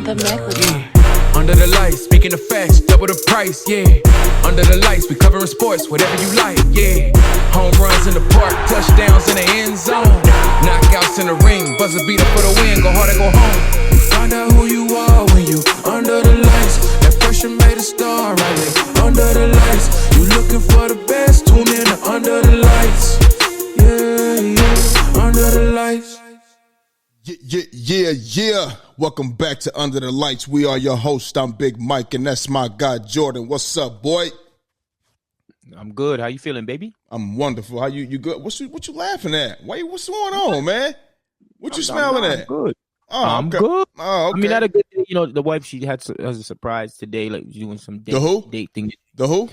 Under the lights, speaking of facts, double the price, yeah. Under the lights, we covering sports, whatever you like, yeah. Home runs in the park, touchdowns in the end zone. Knockouts in the ring, buzzer beater for the win, go hard or go home. Find out who you are when you under the lights. That pressure made a star, right there. Under the lights, you looking for the best, tune in to Under the Lights. Yeah, under the lights. Yeah. Welcome back to Under the Lights. We are your host. I'm Big Mike, and that's my guy, Jordan. What's up, boy? I'm good. How you feeling, baby? I'm wonderful. How you good? What you laughing at? What's going on, man? What you smiling at? I'm good. Oh, I'm okay. good. Oh, okay. I mean, not a good day. You know, the wife, she has a surprise today, like doing some date, The who? Date thing. The who?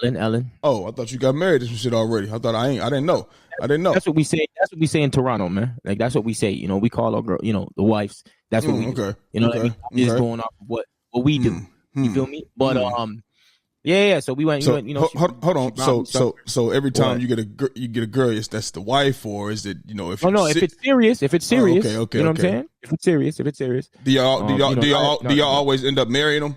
Ellen. Oh, I thought you got married to some shit already. I didn't know. That's what we say. That's what we say in Toronto, man. Like that's what we say. You know, we call our girl, you know, the wives. That's what we do. You know, what I mean? Just going off of what we do. You feel me? But yeah. So we went. So you know, hold on. So every time you get a girl, that's the wife, or is it if? If it's serious. Okay. You know what I'm saying? If it's serious. Do y'all always end up marrying them?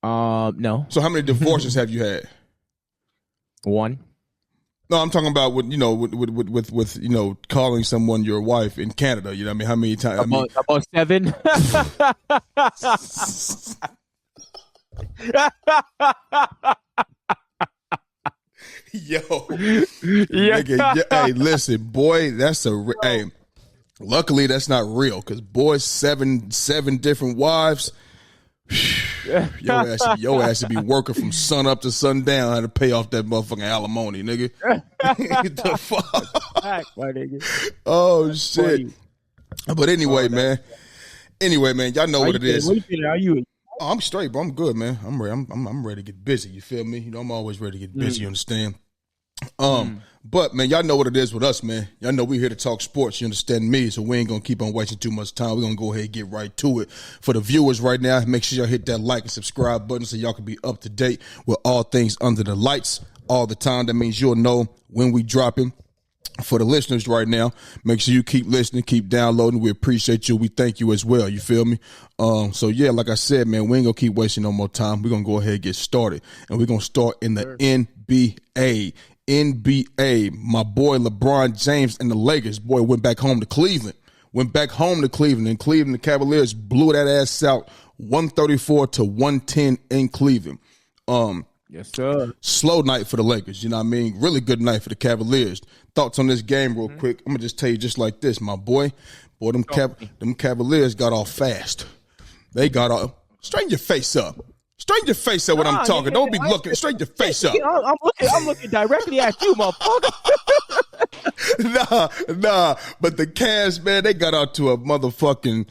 No. So how many divorces have you had? One. No, I'm talking about with calling someone your wife in Canada. You know what I mean? How many times? About 7. Yo, nigga, hey, listen, boy, hey. Luckily, that's not real, because boy, seven different wives. Your ass to be working from sun up to sundown, had to pay off that motherfucking alimony, nigga. The fuck? Oh shit! But anyway, man. Y'all know what it is. How you? Oh, I'm straight, bro. I'm good, man. I'm ready to get busy. You feel me? You know, I'm always ready to get busy. You understand? But man, y'all know what it is with us, man. Y'all know we here to talk sports. You understand me? So we ain't gonna keep on wasting too much time. We're gonna go ahead and get right to it. For the viewers right now, make sure y'all hit that like and subscribe button so y'all can be up to date with all things Under the Lights all the time. That means you'll know when we dropping. For the listeners right now, make sure you keep listening, keep downloading. We appreciate you. We thank you as well. You feel me? So yeah, like I said, man, we ain't gonna keep wasting no more time. We're gonna go ahead and get started. And we're gonna start in the NBA. My boy LeBron James and the Lakers, boy, went back home to Cleveland. And Cleveland, the Cavaliers blew that ass out 134-110 in Cleveland. Yes, sir. Slow night for the Lakers, you know what I mean? Really good night for the Cavaliers. Thoughts on this game real quick. I'm going to just tell you just like this, my boy. Boy, them Cavaliers got off fast. They got off. Straighten your face up. Straighten your face up when I'm talking. Don't be looking. Straighten your face up. I'm looking directly at you, motherfucker. Nah. But the Cavs, man, they got out to a motherfucking.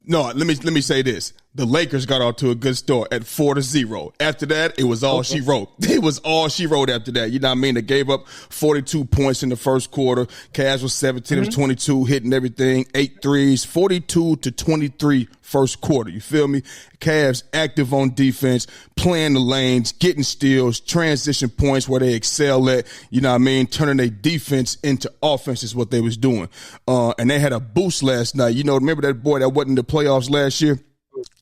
No, let me say this. The Lakers got off to a good start at 4-0. After that, it was all she wrote. It was all she wrote after that. You know what I mean? They gave up 42 points in the first quarter. Cavs was 17 of 22, hitting everything. 8 threes, 42-23 first quarter. You feel me? Cavs active on defense, playing the lanes, getting steals, transition points where they excel at. You know what I mean? Turning their defense into offense is what they was doing. And they had a boost last night. You know, remember that boy that wasn't in the playoffs last year?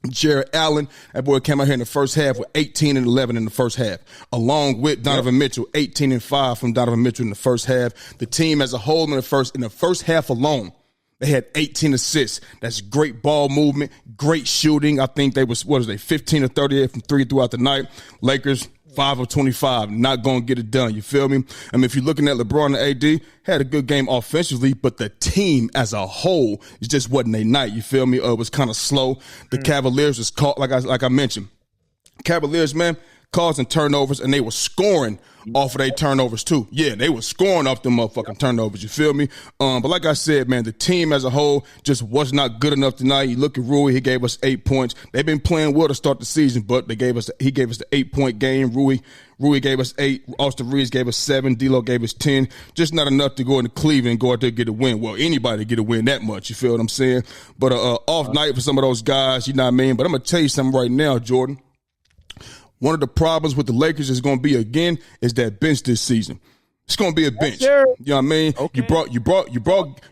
Jared Allen, that boy came out here in the first half with 18 and 11 in the first half, along with Donovan Mitchell, 18 and 5 from Donovan Mitchell in the first half. The team as a whole in the first half alone, they had 18 assists. That's great ball movement, great shooting. I think they was 15 or 38 from 3 throughout the night. Lakers 5 of 25, not going to get it done. You feel me? I mean, if you're looking at LeBron and AD, had a good game offensively, but the team as a whole just wasn't a night. You feel me? It was kind of slow. The Cavaliers was caught, like I mentioned. Cavaliers, man, causing turnovers, and they were scoring off of their turnovers too. Yeah, they were scoring off them motherfucking turnovers. You feel me? But like I said, man, the team as a whole just was not good enough tonight. You look at Rui, he gave us 8 points. They've been playing well to start the season, but he gave us the 8-point game. Rui gave us 8. Austin Reeves gave us 7. D'Lo gave us 10. Just not enough to go into Cleveland and go out there and get a win. Well, anybody get a win that much. You feel what I'm saying? But off night for some of those guys. You know what I mean? But I'm gonna tell you something right now, Jordan. One of the problems with the Lakers is going to be, again, is that bench this season. It's gonna be a bench. Sir. You know what I mean? Okay.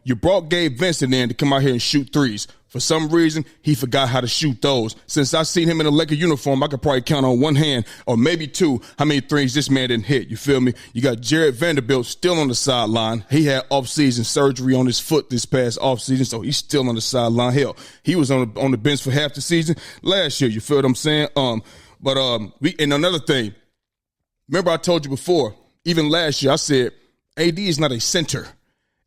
You brought Gabe Vincent in to come out here and shoot threes. For some reason, he forgot how to shoot those. Since I seen him in a Laker uniform, I could probably count on one hand or maybe two how many threes this man didn't hit. You feel me? You got Jared Vanderbilt still on the sideline. He had off-season surgery on his foot this past off-season, so he's still on the sideline. Hell, he was on the bench for half the season last year. You feel what I'm saying? And another thing, remember I told you before, even last year, I said AD is not a center.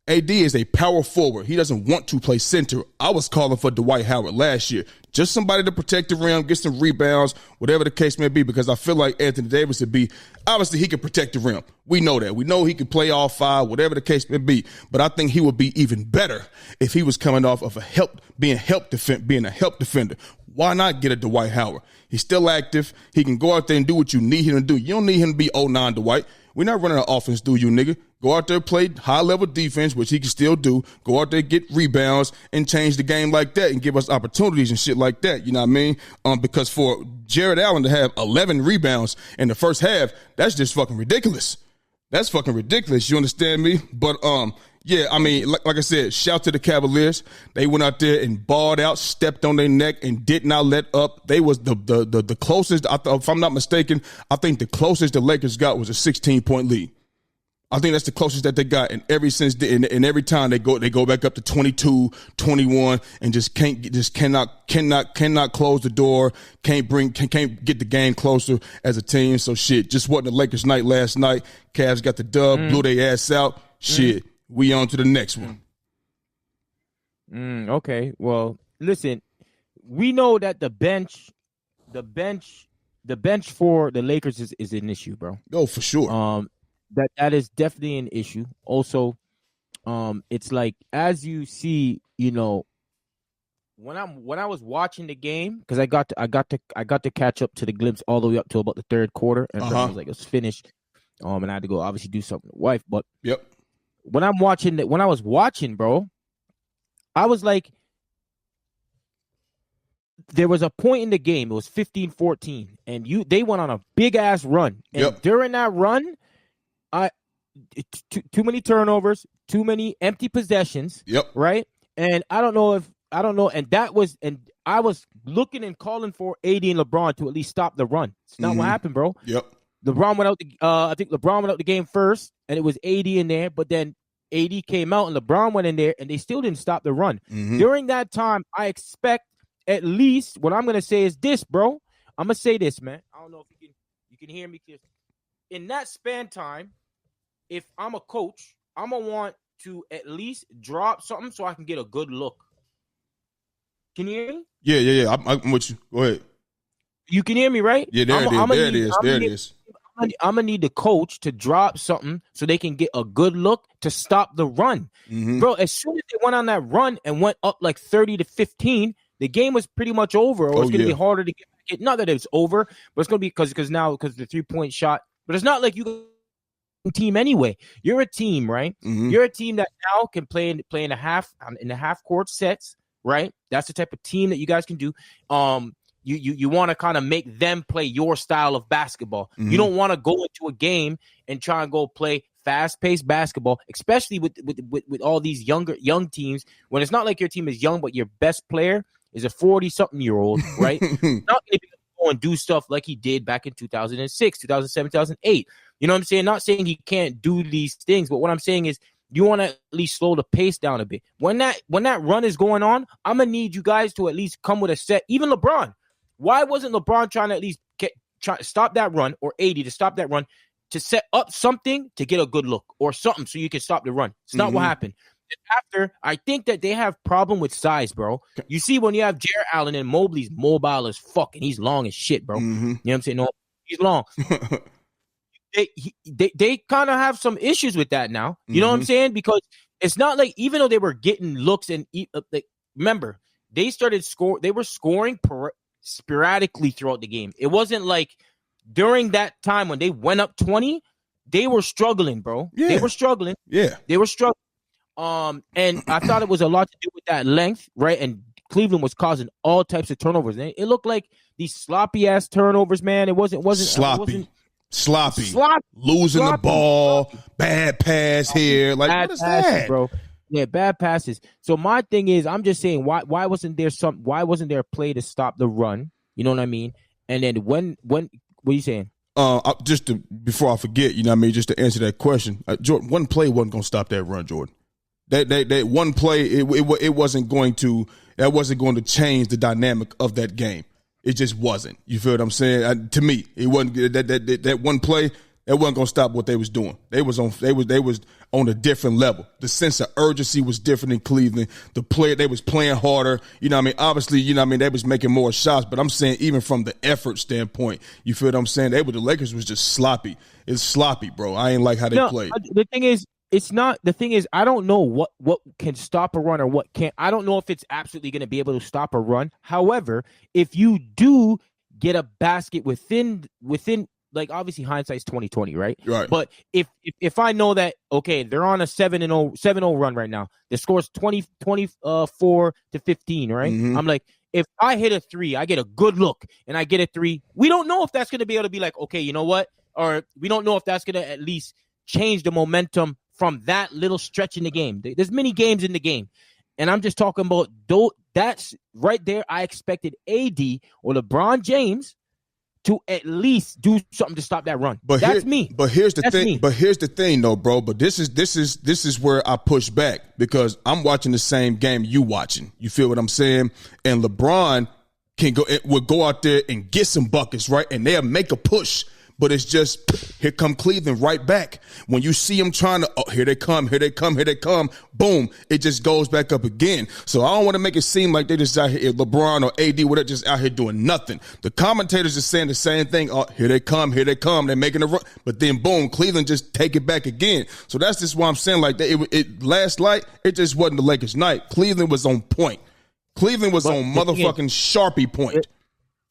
AD is a power forward. He doesn't want to play center. I was calling for Dwight Howard last year. Just somebody to protect the rim, get some rebounds, whatever the case may be, because I feel like Anthony Davis would be, obviously he can protect the rim. We know that. We know he can play all five, whatever the case may be. But I think he would be even better if he was coming off of being a help defender. Why not get a Dwight Howard? He's still active. He can go out there and do what you need him to do. You don't need him to be 09 Dwight. We're not running an offense, do you, nigga? Go out there, play high-level defense, which he can still do. Go out there, get rebounds, and change the game like that and give us opportunities and shit like that. You know what I mean? Because for Jared Allen to have 11 rebounds in the first half, that's just fucking ridiculous. That's fucking ridiculous. You understand me? But, yeah, I mean, like I said, shout to the Cavaliers. They went out there and balled out, stepped on their neck, and did not let up. They was the closest, if I'm not mistaken, I think the closest the Lakers got was a 16-point lead. I think that's the closest that they got, and every time they go back up to 22, 21, and cannot close the door, can't get the game closer as a team. So shit, just wasn't the Lakers' night last night. Cavs got the dub, blew their ass out. Shit, we on to the next one. Okay, well, listen, we know that the bench for the Lakers is an issue, bro. Oh, for sure. That is definitely an issue. Also, it's like, as you see, you know, when I was watching the game, because I got to catch up to the glimpse all the way up to about the third quarter, and I was like, it's finished. And I had to go obviously do something with the wife. But yep. When I was watching, bro, I was like, there was a point in the game, it was 15-14, and they went on a big ass run. And during that run, too many turnovers, too many empty possessions. Yep. Right. And I don't know. And I was looking and calling for AD and LeBron to at least stop the run. It's not what happened, bro. Yep. LeBron went out. I think LeBron went out the game first, and it was AD in there. But then AD came out, and LeBron went in there, and they still didn't stop the run. During that time, I expect at least, what I'm gonna say is this, bro. I'm gonna say this, man. I don't know if you can hear me clearly. In that span time, if I'm a coach, I'm going to want to at least drop something so I can get a good look. Can you hear me? Yeah. I'm with you. Go ahead. You can hear me, right? Yeah, there it is. I'm going to need the coach to drop something so they can get a good look to stop the run. Bro, as soon as they went on that run and went up like 30-15, the game was pretty much over, or it's going to be harder to get back. Not that it's over, but it's going to be because the 3-point shot. But it's not like you team anyway. You're a team, right? You're a team that now can play in the half court sets, right? That's the type of team that you guys can do. You want to kind of make them play your style of basketball. You don't want to go into a game and try and go play fast-paced basketball, especially with all these young teams, when it's not like your team is young, but your best player is a 40-something-year-old, right? Not going to be go and do stuff like he did back in 2006, 2007, 2008. You know what I'm saying? Not saying he can't do these things, but what I'm saying is you want to at least slow the pace down a bit. When that run is going on, I'm going to need you guys to at least come with a set. Even LeBron. Why wasn't LeBron trying to at least try to stop that run, or AD to stop that run, to set up something to get a good look or something so you can stop the run? It's not what happened. After, I think that they have problem with size, bro. You see, when you have Jared Allen and Mobley's mobile as fuck, and he's long as shit, bro. You know what I'm saying? No, he's long. They kind of have some issues with that now. You know what I'm saying? Because it's not like, even though they were getting looks and like, remember, they were scoring sporadically throughout the game. It wasn't like during that time when they went up 20, they were struggling, bro. Yeah. They were struggling. Yeah. They were struggling. And I thought it was a lot to do with that length, right? And Cleveland was causing all types of turnovers. And it looked like these sloppy ass turnovers, man. It wasn't sloppy. Sloppy. Losing the ball, bad pass here. Like, what is that? Bro. Yeah, bad passes. So my thing is, I'm just saying, why wasn't there a play to stop the run? You know what I mean? And then when what are you saying? Before I forget, you know what I mean, just to answer that question, Jordan, one play wasn't going to stop that run, Jordan. That one play, it wasn't going to change the dynamic of that game. It just wasn't. You feel what I'm saying? To me, it wasn't that one play. That wasn't gonna stop what they was doing. They was on a different level. The sense of urgency was different in Cleveland. They was playing harder. You know what I mean? Obviously, you know what I mean, they was making more shots, but I'm saying even from the effort standpoint, you feel what I'm saying? The Lakers was just sloppy. It's sloppy, bro. I ain't like how they played. The thing is, I don't know what can stop a run or what can't. I don't know if it's absolutely going to be able to stop a run. However, if you do get a basket within like, obviously hindsight's 2020, right? Right. But if I know that, okay, they're on a 7-0 run right now. The score's 24 to 15, right? Mm-hmm. I'm like, if I hit a 3, I get a good look and I get a 3. We don't know if that's going to be able to be like, okay, you know what? Or we don't know if that's going to at least change the momentum from that little stretch in the game. There's many games in the game. And I'm just talking about, that's right there. I expected AD or LeBron James to at least do something to stop that run. But that's me. But here's the thing. But here's the thing, though, bro. But this is where I push back, because I'm watching the same game you watching. You feel what I'm saying? And LeBron would go out there and get some buckets, right? And they'll make a push. But it's just, here come Cleveland right back. When you see them trying to, here they come, boom, it just goes back up again. So I don't want to make it seem like they just out here, LeBron or AD, whatever, just out here doing nothing. The commentators are saying the same thing. Oh, here they come, they're making a run. But then, boom, Cleveland just take it back again. So that's just why I'm saying, like, last night, it just wasn't the Lakers' night. Cleveland was on point. Cleveland was on motherfucking Sharpie point.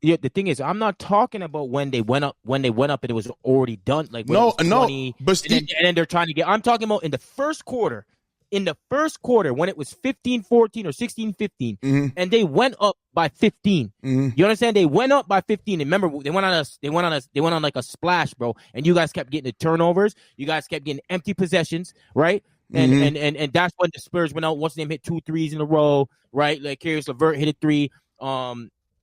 Yeah, the thing is, I'm not talking about when they went up and it was already done. Like, when it was 20, but and then they're trying to get. I'm talking about in the first quarter. In the first quarter, when it was 15-14 or 16-15, mm-hmm. and they went up by 15. Mm-hmm. You understand? They went up by 15. And remember, they went on like a splash, bro. And you guys kept getting the turnovers. You guys kept getting empty possessions, right? And mm-hmm. and that's when the Spurs went out. Once they hit 2 threes in a row, right? Like, Caris LeVert hit a 3.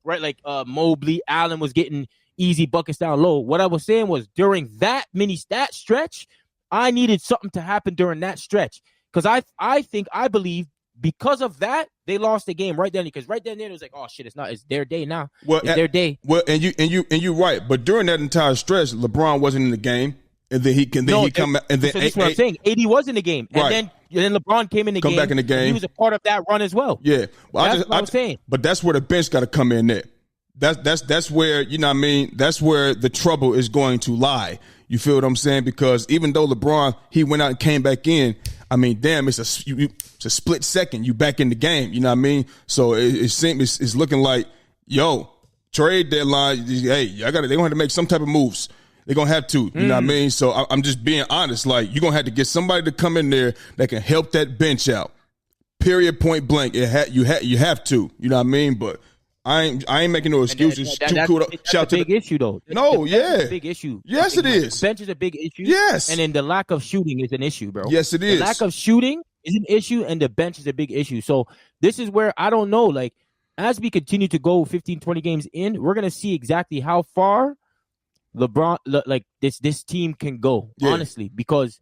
Right, like Mobley, Allen was getting easy buckets down low. What I was saying was, during that stretch, I needed something to happen during that stretch, because I believe because of that they lost the game right then, because right then it was like, oh shit, it's their day now. Well, it's their day. Well, and you're right, but during that entire stretch, LeBron wasn't in the game, and then he come out, and then so this is what I'm saying. AD was in the game, and right. then LeBron came in the game. Back in the game. He was a part of that run as well. Yeah, well, that's what I'm saying. But that's where the bench got to come in there. That's where, you know what I mean, that's where the trouble is going to lie. You feel what I'm saying? Because even though LeBron, he went out and came back in, I mean, damn, it's a split second. You back in the game. You know what I mean? So it seems it's looking like, yo, trade deadline. Hey, they're gonna have to make some type of moves. They're going to have to, you know what I mean? So I'm just being honest. Like, you're going to have to get somebody to come in there that can help that bench out. Period, point blank. You have to, you know what I mean? But I ain't making no excuses. That's a big issue, though. It's a big issue. Yes, it is. The bench is a big issue. Yes. And then the lack of shooting is an issue, bro. Yes, it is. The lack of shooting is an issue, and the bench is a big issue. So this is where I don't know. Like, as we continue to go 15, 20 games in, we're going to see exactly how far LeBron, like, this team can go, honestly, because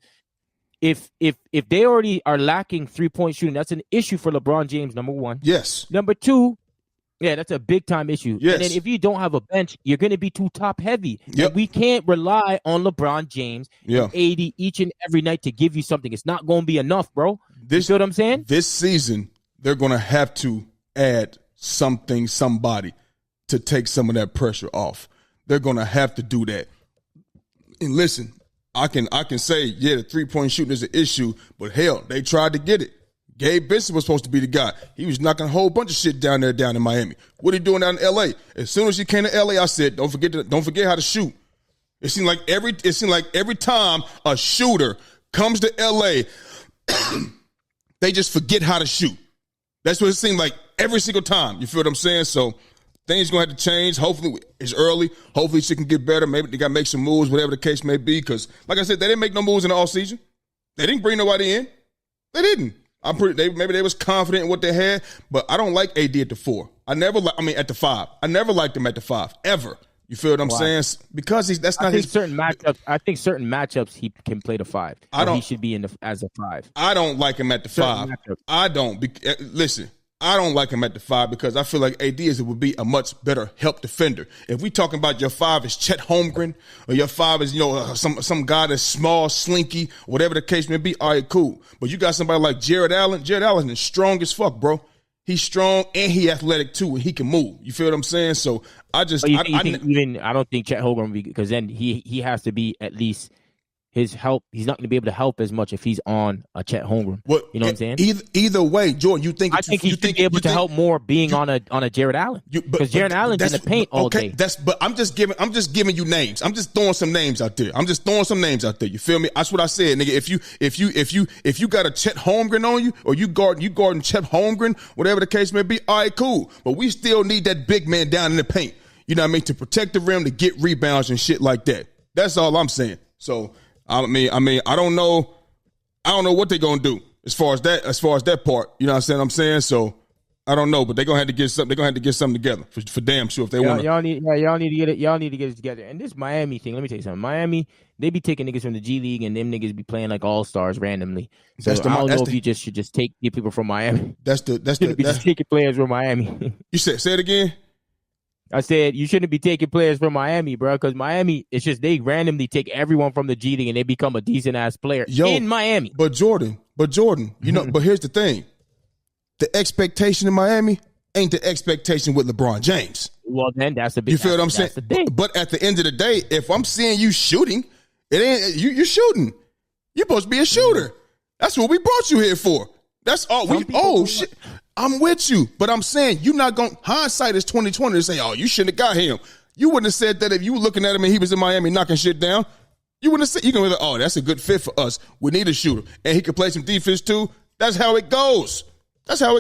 if they already are lacking 3-point shooting, that's an issue for LeBron James, number one. Yes. Number two, yeah, that's a big time issue. Yes. And then if you don't have a bench, you're going to be too top heavy. Yep. And we can't rely on LeBron James and AD each and every night to give you something. It's not going to be enough, bro. You feel what I'm saying? This season, they're going to have to add somebody to take some of that pressure off. They're going to have to do that. And listen, I can say, yeah, the 3-point shooting is an issue, but hell, they tried to get it. Gabe Benson was supposed to be the guy. He was knocking a whole bunch of shit down in Miami. What are he doing down in L.A.? As soon as he came to L.A., I said, don't forget how to shoot. It seemed like every time a shooter comes to L.A., they just forget how to shoot. That's what it seemed like every single time. You feel what I'm saying? So things going to have to change. Hopefully, it's early. Hopefully, she can get better. Maybe they got to make some moves, whatever the case may be. Because, like I said, they didn't make no moves in the offseason. They didn't bring nobody in. They didn't. Maybe they was confident in what they had, but I don't like AD at the 4. At the 5. I never liked him at the 5 ever. You feel what I'm saying? Because that's not his certain matchups. I think certain matchups he can play the 5. He should be as a 5. I don't like him at the 5. I don't. Listen. I don't like him at the 5 because I feel like AD would be a much better help defender. If we talking about your 5 is Chet Holmgren or your 5 is, some guy that's small, slinky, whatever the case may be, all right, cool. But you got somebody like Jared Allen. Jared Allen is strong as fuck, bro. He's strong and he athletic too, and he can move. You feel what I'm saying? So I just I don't think Chet Holmgren will be, because then he has to be at least his help. He's not going to be able to help as much if he's on a Chet Holmgren. You know what I'm saying? Either way, Jordan, I think he should be able to help more being on a Jared Allen, because Jared Allen's in the paint all day. But I'm just giving you names. I'm just throwing some names out there. You feel me? That's what I said, nigga. If you got a Chet Holmgren on you, or you guarding Chet Holmgren, whatever the case may be, all right, cool. But we still need that big man down in the paint. You know what I mean? To protect the rim, to get rebounds and shit like that. That's all I'm saying. So. I don't know what they're gonna do as far as that part. You know what I'm saying? So I don't know, but they're gonna have to get something. They're gonna have to get something together for damn sure if they want. Y'all need to get it. Y'all need to get it together. And this Miami thing, let me tell you something. Miami, they be taking niggas from the G League, and them niggas be playing like all stars randomly. So I don't know if you should just take people from Miami. Just taking players from Miami. You say it again. I said you shouldn't be taking players from Miami, bro, because Miami, it's just they randomly take everyone from the G League and they become a decent ass player in Miami. But Jordan, but here's the thing: the expectation in Miami ain't the expectation with LeBron James. Well, then that's the big. You feel what I'm saying? But at the end of the day, if I'm seeing you shooting, it ain't you're shooting. You're supposed to be a shooter. That's what we brought you here for. That's all. Shit. I'm with you, but I'm saying you're not going. Hindsight is 2020 to say, oh, you shouldn't have got him. You wouldn't have said that if you were looking at him and he was in Miami knocking shit down. You wouldn't have said, you can be like, oh, that's a good fit for us. We need a shooter, and he can play some defense too. That's how it goes. I feel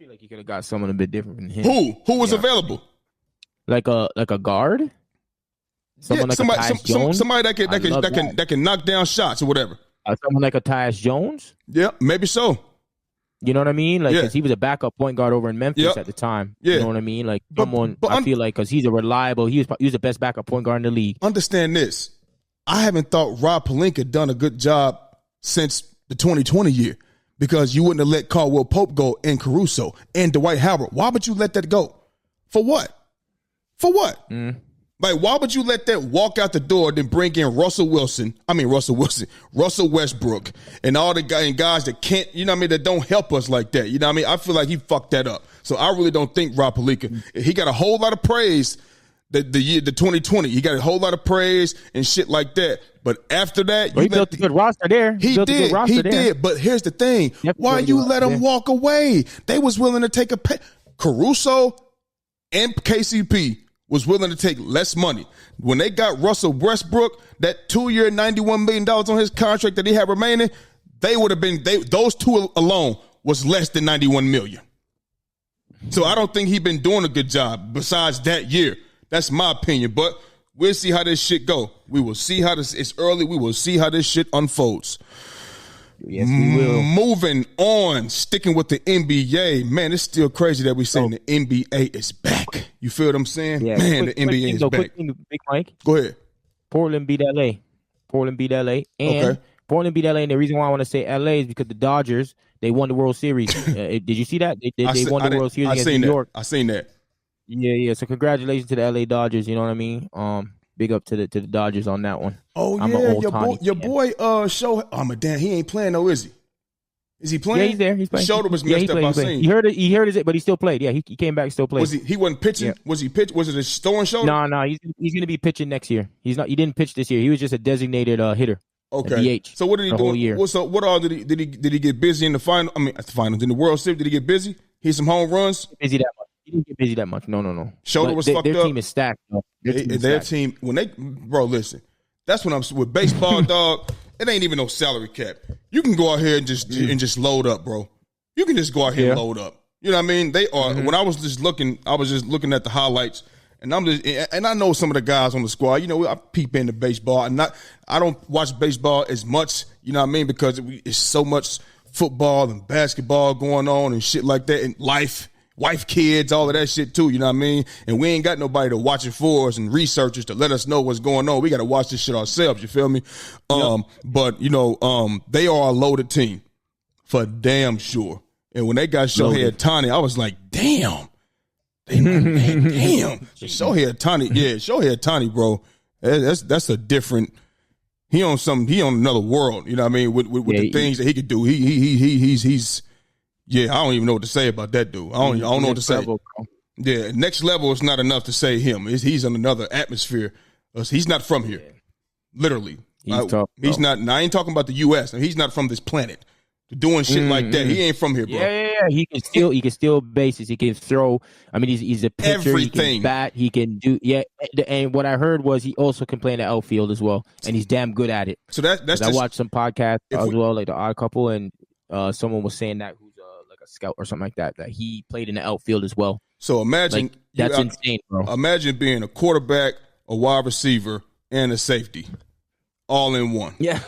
like you could have got someone a bit different than him. Who was available? Like a guard. Somebody that can knock down shots or whatever. Someone like a Tyus Jones. Yeah, maybe so. You know what I mean? Like, because he was a backup point guard over in Memphis at the time. Yeah. You know what I mean? Like, I feel like, because he's a reliable, he was the best backup point guard in the league. Understand this. I haven't thought Rob Pelinka done a good job since the 2020 year, because you wouldn't have let Caldwell Pope go and Caruso and Dwight Howard. Why would you let that go? For what? Like, why would you let that walk out the door, then bring in Russell Westbrook, and all the guys that can't, you know what I mean, that don't help us like that. You know what I mean? I feel like he fucked that up. So I really don't think Rob Pelinka, he got a whole lot of praise the 2020. He got a whole lot of praise and shit like that. But after that, he built a good roster there. He did. But here's the thing. Why you let him walk away? They was willing to take Caruso and KCP was willing to take less money. When they got Russell Westbrook, that 2-year, $91 million on his contract that he had remaining, they would have been, those two alone was less than $91 million. So I don't think he's been doing a good job besides that year. That's my opinion. But we'll see how this shit go. We will see how this, it's early. We will see how this shit unfolds. Yes, we will. Moving on, sticking with the NBA. Man, it's still crazy that we're saying the NBA is back. You feel what I'm saying? Yeah, man, the NBA is back. Big Mike. Go ahead. Portland beat LA. And Portland beat LA. And the reason why I want to say LA is because the Dodgers, they won the World Series. Did you see that? They won the World Series against New York. I seen that. Yeah. So congratulations to the LA Dodgers. You know what I mean? Big up to the Dodgers on that one. Oh, your boy, Show. Oh, my damn, he ain't playing though, is he? Is he playing? Yeah, he's there. He's playing. Shoulder was messed up. I seen. He hurt it, but he still played. Yeah, he came back, still played. Was he wasn't pitching? Yeah. Was he pitch? Was it a throwing shoulder? No. He's gonna be pitching next year. He didn't pitch this year. He was just a designated hitter. Okay. DH. So what did he do? Year. What all did he get busy in the final? I mean, at the finals in the World Series, did he get busy? Hit some home runs? Busy that much. He didn't get busy that much. No. Shoulder was fucked up. Their team is stacked. Their team, when they, bro, listen. That's when I'm with baseball, dog. It ain't even no salary cap. You can go out here and just load up, bro. You can just go out here and load up. You know what I mean? They are. When I was just looking at the highlights, and I know some of the guys on the squad. You know, I peep into baseball, I don't watch baseball as much. You know what I mean? Because it's so much football and basketball going on and shit like that, and wife, kids, all of that shit too. You know what I mean? And we ain't got nobody to watch it for us and researchers to let us know what's going on. We got to watch this shit ourselves. You feel me? But you know, they are a loaded team for damn sure. And when they got Shohei Ohtani, I was like, damn. Damn. Shohei Ohtani, bro. That's a different. He on another world. You know what I mean? With the things that he could do. He's. Yeah, I don't even know what to say about that dude. I don't know what to say. Level, yeah, next level is not enough to say him. He's in another atmosphere. He's not from here. Literally. He's not. Now, I ain't talking about the U.S. He's not from this planet. Doing shit like that. He ain't from here, bro. Yeah. He can steal bases. He can throw. I mean, he's a pitcher. Everything. He can bat. He can do. Yeah. And what I heard was he also can play in the outfield as well, and he's damn good at it. So that's. I watched some podcasts as well, like the Odd Couple, and someone was saying that who's like a scout or something like that he played in the outfield as well. So imagine that's insane, bro. Imagine being a quarterback, a wide receiver, and a safety, all in one. Yeah.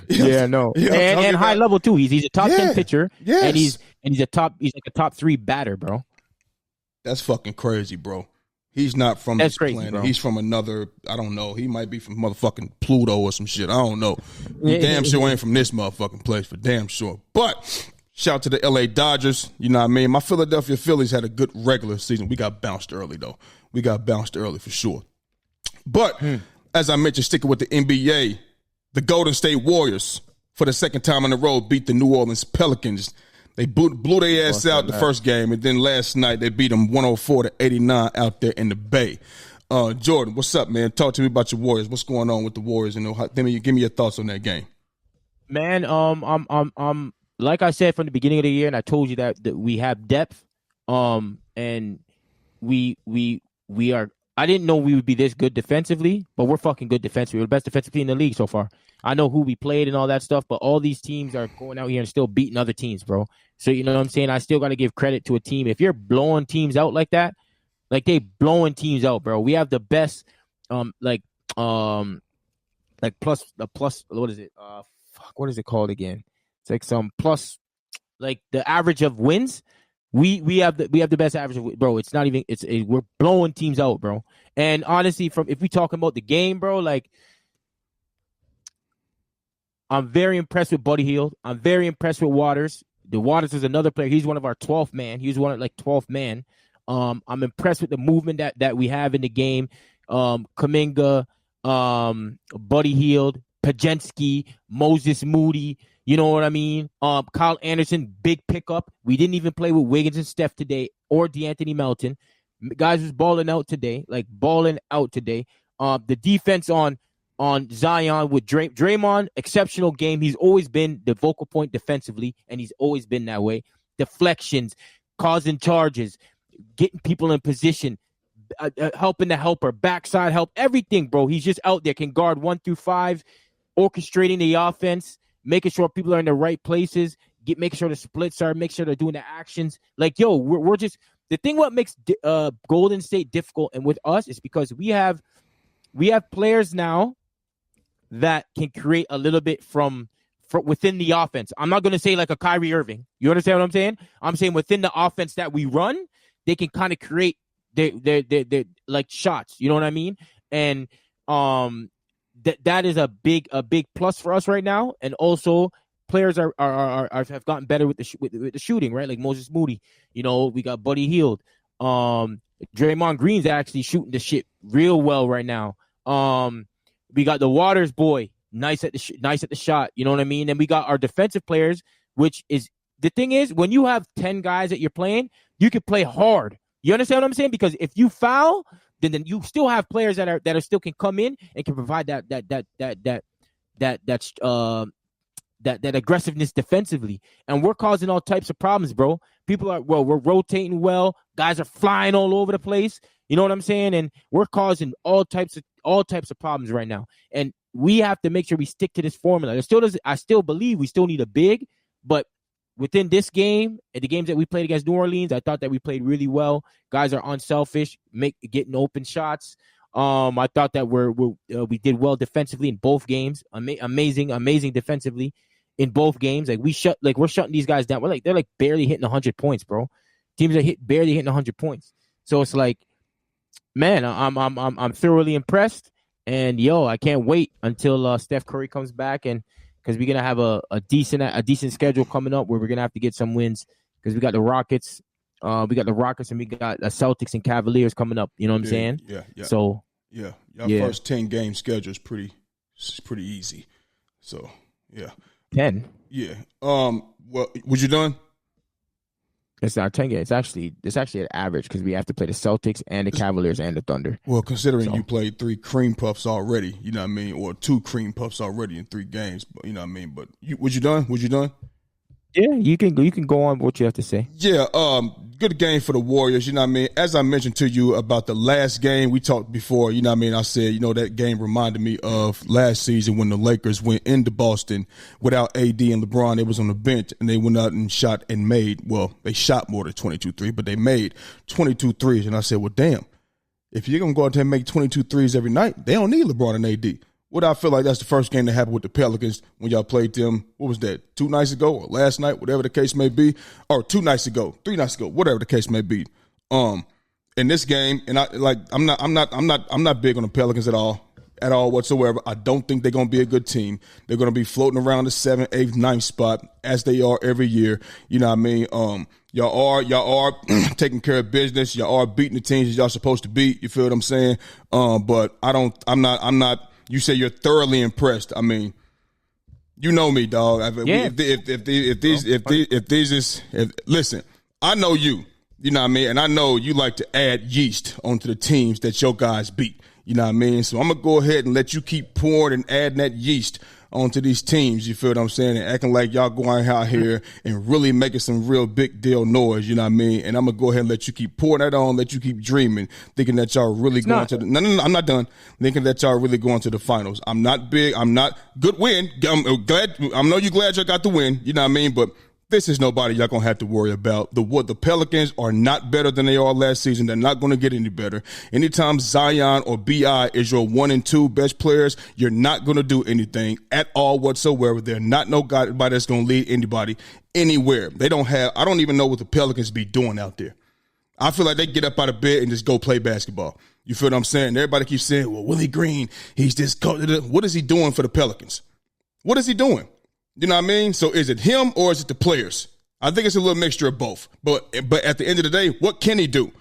Yeah, no, and high level too. He's a top 10 pitcher, and he's like a top 3 batter, bro. That's fucking crazy, bro. He's not from this planet. Bro. He's from another. I don't know. He might be from motherfucking Pluto or some shit. I don't know. Damn sure ain't from this motherfucking place for damn sure. But shout out to the LA Dodgers. You know what I mean? My Philadelphia Phillies had a good regular season. We got bounced early though. We got bounced early for sure. But as I mentioned, sticking with the NBA. The Golden State Warriors, for the second time in a row, beat the New Orleans Pelicans. They blew their ass out the first game, and then last night they beat them 104-89 out there in the Bay. Jordan, what's up, man? Talk to me about your Warriors. What's going on with the Warriors? And give me your thoughts on that game. Man, I'm like I said from the beginning of the year, and I told you that we have depth. And we are. I didn't know we would be this good defensively, but we're fucking good defensively. We're the best defensive team in the league so far. I know who we played and all that stuff, but all these teams are going out here and still beating other teams, bro. So, you know what I'm saying? I still got to give credit to a team. If you're blowing teams out like that, like they blowing teams out, bro. We have the best, plus, what is it? What is it called again? It's like some plus, like the average of wins. We have the best average of, bro. It's not even we're blowing teams out, bro. And honestly, if we talking about the game, bro, like I'm very impressed with Buddy Hield. I'm very impressed with Waters. The Waters is another player. He's one of our 12th man. He was one of 12th man. I'm impressed with the movement that we have in the game. Kuminga, Buddy Hield, Pajensky, Moses Moody. You know what I mean? Kyle Anderson, big pickup. We didn't even play with Wiggins and Steph today or DeAnthony Melton. Guys was balling out today. The defense on Zion with Draymond, exceptional game. He's always been the focal point defensively, and he's always been that way. Deflections, causing charges, getting people in position, helping the helper, backside help, everything, bro. He's just out there, can guard 1 through 5, orchestrating the offense, making sure people are in the right places, making sure the splits are, make sure they're doing the actions. Like, yo, we're just the thing. What makes Golden State difficult and with us is because we have players now that can create a little bit from within the offense. I'm not going to say like a Kyrie Irving. You understand what I'm saying? I'm saying within the offense that we run, they can kind of create their like shots. You know what I mean? And that is a big plus for us right now. And also players have gotten better with the shooting, right? Like Moses Moody, you know, we got Buddy Hield. Draymond Green's actually shooting the shit real well right now. We got the Waters boy, nice at the shot. You know what I mean? And we got our defensive players, which is the thing is when you have 10 guys that you're playing, you can play hard. You understand what I'm saying? Because if you foul, then you still have players that are still can come in and can provide that aggressiveness defensively. And we're causing all types of problems, bro. We're rotating well. Guys are flying all over the place. You know what I'm saying? And we're causing all types of problems right now. And we have to make sure we stick to this formula. I still believe we still need a big, but within this game and the games that we played against New Orleans, I thought that we played really well. Guys are unselfish, getting open shots. I thought that we did well defensively in both games. Amazing defensively in both games. Like we're shutting these guys down. They're like barely hitting 100 points, bro. Teams are barely hitting 100 points. So it's like, man, I'm thoroughly impressed. And I can't wait until Steph Curry comes back, and because we're gonna have a decent schedule coming up where we're gonna have to get some wins because we got the Rockets. And we got the Celtics and Cavaliers coming up. You know what I'm saying? Yeah. So your first 10 game schedule is pretty easy. So 10. Yeah. Well, was you done? It's not 10 games. It's actually an average because we have to play the Celtics and the Cavaliers and the Thunder. Well, considering you played 3 cream puffs already, you know what I mean, or 2 cream puffs already in 3 games, but you know what I mean. But was you done? Yeah, you can go on what you have to say. Yeah, good game for the Warriors, you know what I mean? As I mentioned to you about the last game, we talked before, you know what I mean? I said, that game reminded me of last season when the Lakers went into Boston without AD and LeBron. They was on the bench, and they went out and shot and made, they shot more than 22 threes, but they made 22 threes. And I said, well, damn, if you're going to go out there and make 22 threes every night, they don't need LeBron and AD. What I feel like that's the first game that happened with the Pelicans when y'all played them, what was that, 2 nights ago or last night, whatever the case may be, or 2 nights ago, 3 nights ago, whatever the case may be. In this game, and I'm not big on the Pelicans at all whatsoever. I don't think they're gonna be a good team. They're gonna be floating around the 7th, 8th, 9th spot as they are every year. You know what I mean? Y'all are taking care of business. Y'all are beating the teams that y'all supposed to beat. You feel what I'm saying? But I'm not. You say you're thoroughly impressed. I mean, you know me, dog. Listen, I know you. You know what I mean? And I know you like to add yeast onto the teams that your guys beat. You know what I mean? So I'm going to go ahead and let you keep pouring and adding that yeast onto these teams, you feel what I'm saying, and acting like y'all going out here and really making some real big deal noise, you know what I mean? And I'm going to go ahead and let you keep pouring that on, let you keep dreaming, thinking that y'all really going to the – no, I'm not done. Thinking that y'all really going to the finals. I'm not big. I'm not – good win. I'm glad – I know you're glad y'all got the win, you know what I mean? But this is nobody y'all going to have to worry about. The Pelicans are not better than they are last season. They're not going to get any better. Anytime Zion or B.I. is your 1 and 2 best players, you're not going to do anything at all whatsoever. They're not nobody that's going to lead anybody anywhere. They don't have – I don't even know what the Pelicans be doing out there. I feel like they get up out of bed and just go play basketball. You feel what I'm saying? Everybody keeps saying, well, Willie Green, he's just – what is he doing for the Pelicans? What is he doing? You know what I mean? So is it him or is it the players? I think it's a little mixture of both. But at the end of the day, what can he do?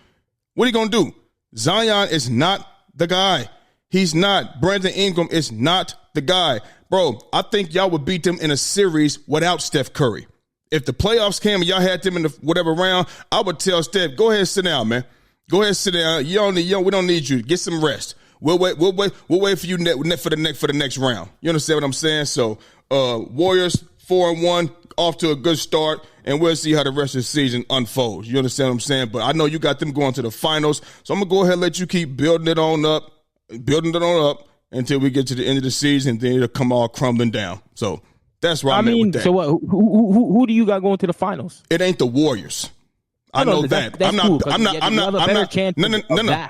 What are you going to do? Zion is not the guy. He's not. Brandon Ingram is not the guy. Bro, I think y'all would beat them in a series without Steph Curry. If the playoffs came and y'all had them in the whatever round, I would tell Steph, go ahead and sit down, man. Go ahead and sit down. We don't need you. Get some rest. We'll wait for you for the next round. You understand what I'm saying? So Warriors 4-1, off to a good start, and we'll see how the rest of the season unfolds. You understand what I'm saying? But I know you got them going to the finals, so I'm gonna go ahead and let you keep building it on up until we get to the end of the season. Then it'll come all crumbling down. So that's where I'm at with that. So what? Who do you got going to the finals? It ain't the Warriors. I know that. That's I'm cool, not.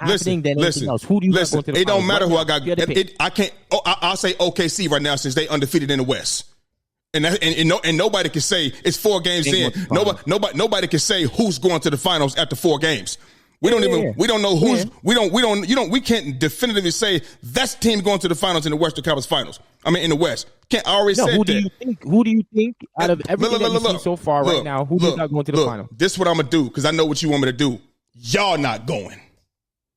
Listen. Who do you got going to the finals? It don't matter who I got. I can't. I'll say OKC right now since they undefeated in the West, and nobody can say it's 4 games in. Nobody can say who's going to the finals after 4 games. We don't know who's. We can't definitively say that's the team going to the finals in the Western Conference Finals. I mean, in the West. I already said that. Who do you think out of everything that you've seen so far right now, who do you got going to the final? This is what I'm going to do because I know what you want me to do. Y'all not going.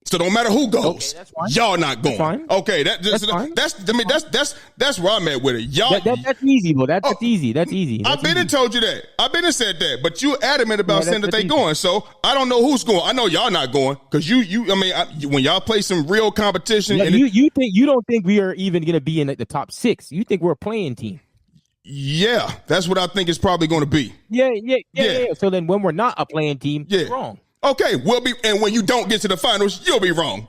So don't matter who goes, y'all not going. Okay, that's where I'm at with it. Y'all, that's easy, bro. That's easy. That's easy. I've been and told you that. I've been and said that, but you adamant about saying that they going. So I don't know who's going. I know y'all not going because when y'all play some real competition, you don't think we are even going to be in the top 6? You think we're a playing team? Yeah, that's what I think it's probably going to be. Yeah. So then when we're not a playing team, we're wrong. Okay, we'll be, and when you don't get to the finals, you'll be wrong.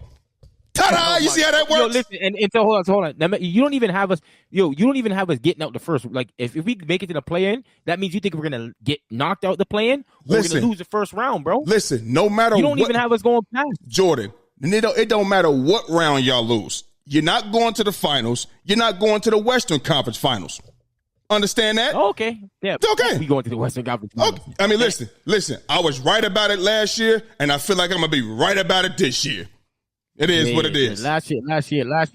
Ta-da! You see how that works? Yo, listen, and so hold on. Now, you don't even have us. You don't even have us getting out the first. Like, if we make it to the play-in, that means you think we're gonna get knocked out the play-in, or we're gonna lose the first round, bro. Listen, no matter you don't even have us going past Jordan. It don't matter what round y'all lose. You're not going to the finals. You're not going to the Western Conference Finals. Understand that? Oh, okay. Yeah. Okay. We going to the Western Conference Finals. Okay. I mean, listen. I was right about it last year, and I feel like I'm gonna be right about it this year. It is what it is. Last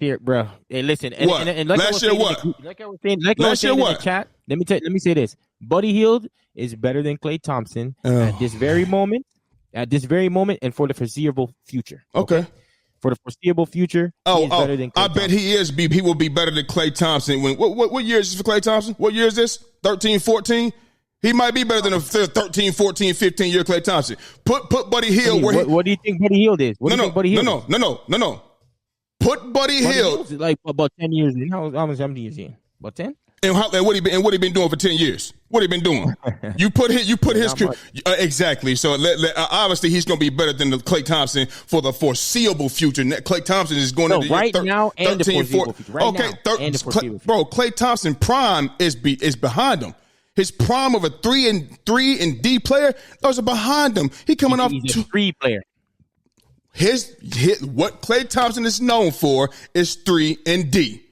year, bro. Hey, listen. What? And like last year what? Like I was saying, in the chat. Let me say this. Buddy Hield is better than Klay Thompson at this very moment. And for the foreseeable future. Okay. For the foreseeable future, he is better than Klay I bet he is. He will be better than Klay Thompson. What year is this for Klay Thompson? What year is this? 13, 14? He might be better than a 13, 14, 15-year Klay Thompson. Put Buddy Hield where what do you think Buddy Hield is? No. Put Buddy Hield. Like about 10 years in. How many years in? About 10? And what he been doing for 10 years? What he been doing? You put his exactly. So obviously he's going to be better than the Klay Thompson for the foreseeable future. Klay Thompson is going to right now and the foreseeable future. Klay Thompson prime is behind him. His prime of a 3 and D player, those are behind him. He's a 3 player. What Klay Thompson is known for is 3 and D.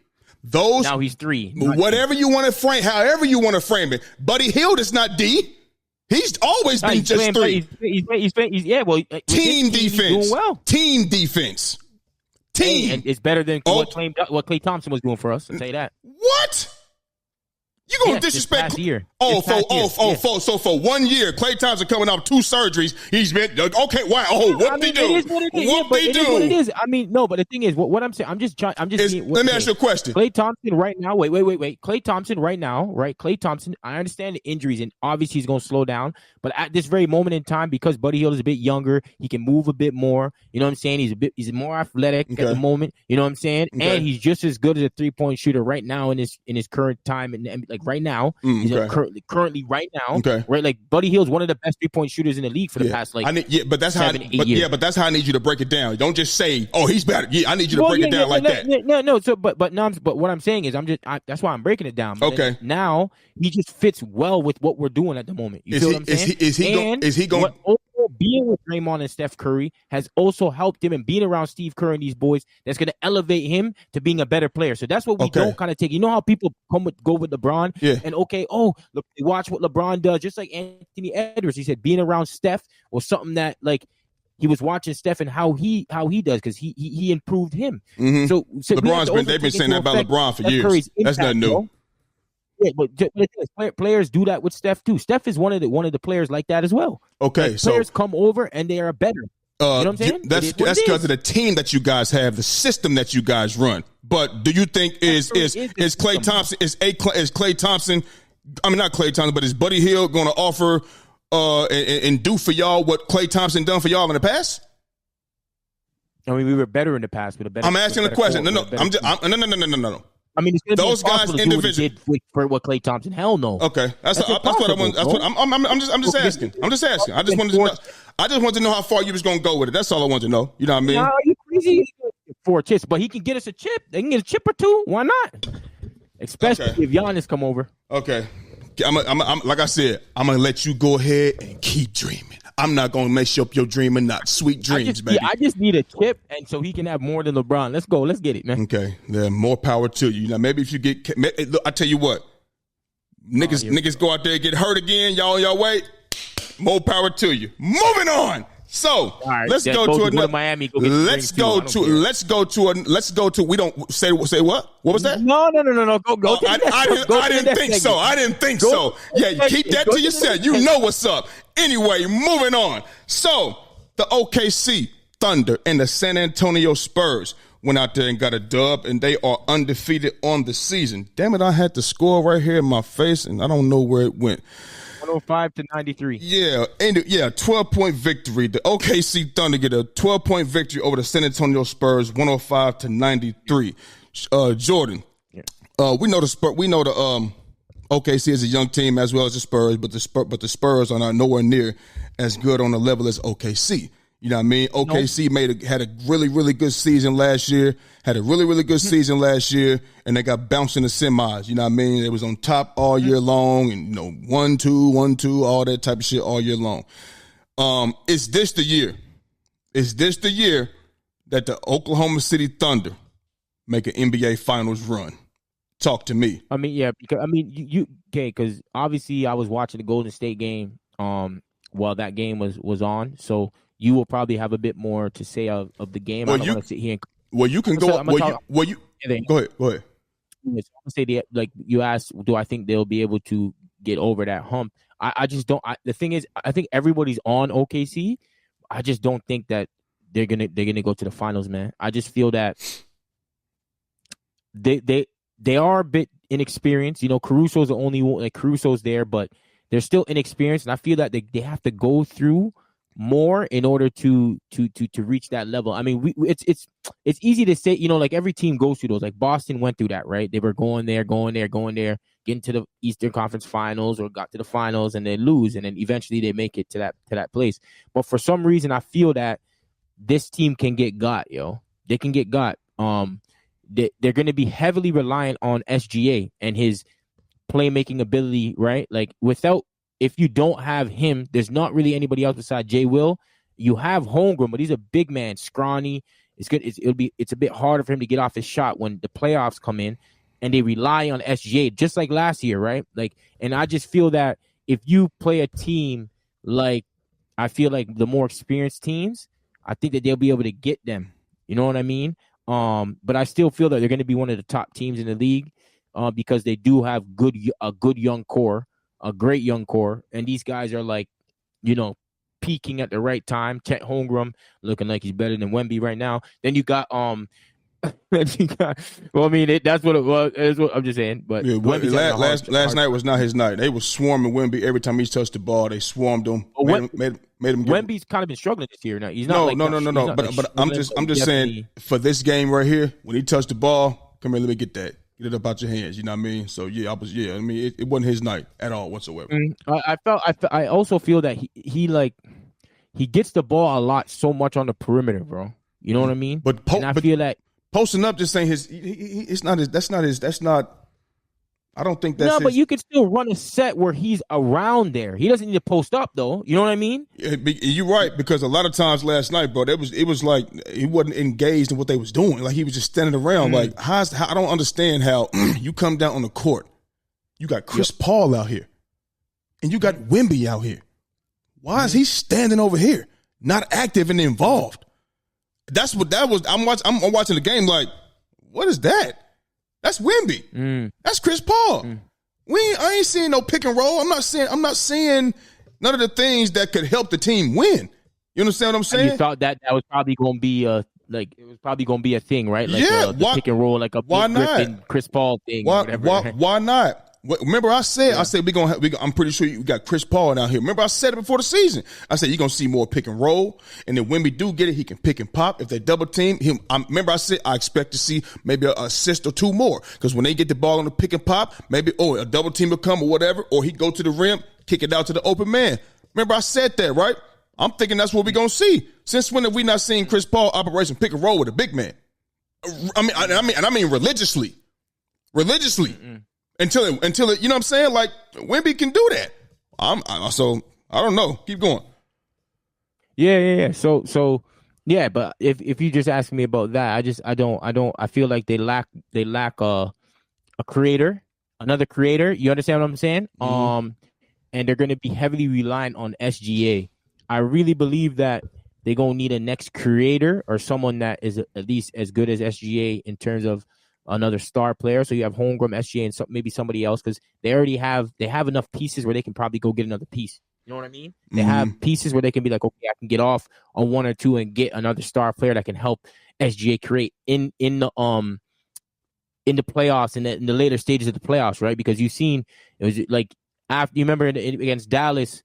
Now he's 3. Whatever you want to frame, however you want to frame it. Buddy Hield is not D. He's always been just 3. He's team defense. Doing well. Team defense. And it's better than what Klay Thompson was doing for us. I'll say that. What? You gonna disrespect? Year. So for 1 year, Klay Thompson coming off 2 surgeries. He's been okay. Why? What they do? What they do? What it is? I mean, no, but the thing is, what I'm saying, let me ask you a question. Klay Thompson right now. Wait. Klay Thompson right now, right? Klay Thompson. I understand the injuries, and obviously he's gonna slow down. But at this very moment in time, because Buddy Hield is a bit younger, he can move a bit more. You know what I'm saying? He's more athletic at the moment. You know what I'm saying? Okay. And he's just as good as a 3-point shooter right now in his current time, and like right now, he's currently right now, right? Like Buddy Hield's one of the best 3-point shooters in the league for the past but that's how 8 years. But that's how I need you to break it down. Don't just say, "Oh, he's better." Yeah, I need you to break it down like that. No. So, but what I'm saying is, that's why I'm breaking it down. But now he just fits well with what we're doing at the moment. You feel what I'm saying? Is he going? Being with Draymond and Steph Curry has also helped him, and being around Steve Kerr and these boys, that's going to elevate him to being a better player. So that's what we don't kind of take. You know how people go with LeBron and look, they watch what LeBron does, just like Anthony Edwards. He said being around Steph was something that like he was watching Steph and how he does because he improved him. Mm-hmm. So they've been saying that about LeBron for years. Curry's that's nothing new. Bro. Yeah, but players do that with Steph too. Steph is one of the players like that as well. Okay, like players come over and they are better. You know what I'm saying? That's because of the team that you guys have, the system that you guys run. But do you think is Klay Thompson is Klay Thompson? I mean, not Klay Thompson, but is Buddy Hield going to offer and do for y'all what Klay Thompson done for y'all in the past? I mean, we were better in the past with a better. I'm asking a question. No. I mean, it's those guys individually for what Klay Thompson. Hell no. Okay, that's what I want. I'm just asking. I just wanted to know how far you was gonna go with it. That's all I wanted to know. You know what I mean? Nah, are you crazy? 4 chips, but he can get us a chip. They can get a chip or 2. Why not? Especially if Giannis come over. Okay, I'm like I said, I'm gonna let you go ahead and keep dreaming. I'm not going to mess up your dream or not. Sweet dreams, baby. I just need a chip, and so he can have more than LeBron. Let's go. Let's get it, man. Okay. Yeah, more power to you. Now, maybe if you get – I tell you what. Niggas go out there and get hurt again. Y'all wait. More power to you. Moving on. So let's go to another. Miami. Let's go to. We don't say what? What was that? No. Go. I didn't think so. I didn't think so. Yeah, you keep that to yourself. You know what's up. Anyway, moving on. So the OKC Thunder and the San Antonio Spurs went out there and got a dub, and they are undefeated on the season. Damn it, I had the score right here in my face, and I don't know where it went. 105-93. Yeah, 12-point victory. The OKC Thunder get a 12-point victory over the San Antonio Spurs, 105-93. Jordan, we know the OKC is a young team as well as the Spurs, but the Spurs are not nowhere near as good on the level as OKC. You know what I mean? OKC had a really, really good season last year. Had a really, really good season last year, and they got bounced in the semis. You know what I mean? They was on top all year long, and 1-2, all that type of shit all year long. Is this the year? Is this the year that the Oklahoma City Thunder make an NBA Finals run? Talk to me. I mean, yeah, because because obviously I was watching the Golden State game while that game was on, so you will probably have a bit more to say of the game. Well, I don't want to sit here. You can go. Go ahead. Go ahead. Say you asked, do I think they'll be able to get over that hump? I just don't. The thing is, I think everybody's on OKC. I just don't think that they're gonna go to the finals, man. I just feel that they are a bit inexperienced. Caruso's the only one. Like, Caruso's there, but they're still inexperienced, and I feel that they have to go through more in order to reach that level. I mean, it's easy to say, like every team goes through those. Like Boston went through that, right? They were going there, getting to the Eastern Conference Finals or got to the finals and they lose, and then eventually they make it to that place. But for some reason, I feel that this team can get got, yo. They can get got. They're going to be heavily reliant on SGA and his playmaking ability, right? Like, if you don't have him, there's not really anybody else besides Jay Will. You have Holmgren, but he's a big man, scrawny. It's good. It's a bit harder for him to get off his shot when the playoffs come in, and they rely on SGA just like last year, right? Like, and I just feel that if you play a team like, I feel like the more experienced teams, I think that they'll be able to get them. You know what I mean? But I still feel that they're going to be one of the top teams in the league because they do have a good young core. A great young core, and these guys are like, peaking at the right time. Chet Holmgren looking like he's better than Wemby right now. Then you got well, I mean, that's what it was. That's what I'm just saying. But yeah, last night was not his night. They were swarming Wemby every time he touched the ball. They swarmed him. Made him. Wemby's kind of been struggling this year. Now he's not. No. But I'm just saying, for this game right here, when he touched the ball, come here, let me get that. Get it up out your hands, you know what I mean? So I mean, it wasn't his night at all whatsoever. I also feel that he gets the ball a lot, so much on the perimeter, bro. You know what I mean? But I feel that posting up just saying that's not. I don't think that's but you could still run a set where he's around there. He doesn't need to post up though. You know what I mean? You're right, because a lot of times last night, bro, it was like he wasn't engaged in what they was doing. Like, he was just standing around. Like, how I don't understand how you come down on the court. You got Chris Paul out here, and you got Wemby out here. Why is he standing over here, not active and involved? That's what that was. I'm watching the game like, what is that? That's Wemby. That's Chris Paul. I ain't seeing no pick and roll. I'm not seeing none of the things that could help the team win. You understand what I'm saying? And you thought that was probably going to be a thing, right? Like, the pick and roll, like a big Griffin, Chris Paul thing. Why not? Remember, I said I'm pretty sure you got Chris Paul out here. Remember, I said it before the season. I said you're gonna see more pick and roll, and then when we do get it, he can pick and pop. If they double team him, remember I said I expect to see maybe an assist or two more, because when they get the ball on the pick and pop, maybe a double team will come or whatever, or he go to the rim, kick it out to the open man. Remember, I said that, right? I'm thinking that's what we're gonna see. Since when have we not seen Chris Paul operation pick and roll with a big man? I mean religiously. Until it, you know what I'm saying? Like, Wemby can do that. So I don't know. Keep going. Yeah. So yeah, but if you just ask me about that, I feel like they lack a creator, another creator. You understand what I'm saying? And they're going to be heavily reliant on SGA. I really believe that they're going to need a next creator, or someone that is at least as good as SGA in terms of another star player. So you have Holmgren, SGA, and maybe somebody else, because they have enough pieces where they can probably go get another piece. You know what I mean? They have pieces where they can be like, okay, I can get off on one or two and get another star player that can help SGA create in the playoffs, in the later stages of the playoffs, right? Because you've seen, it was like, after, you remember against Dallas,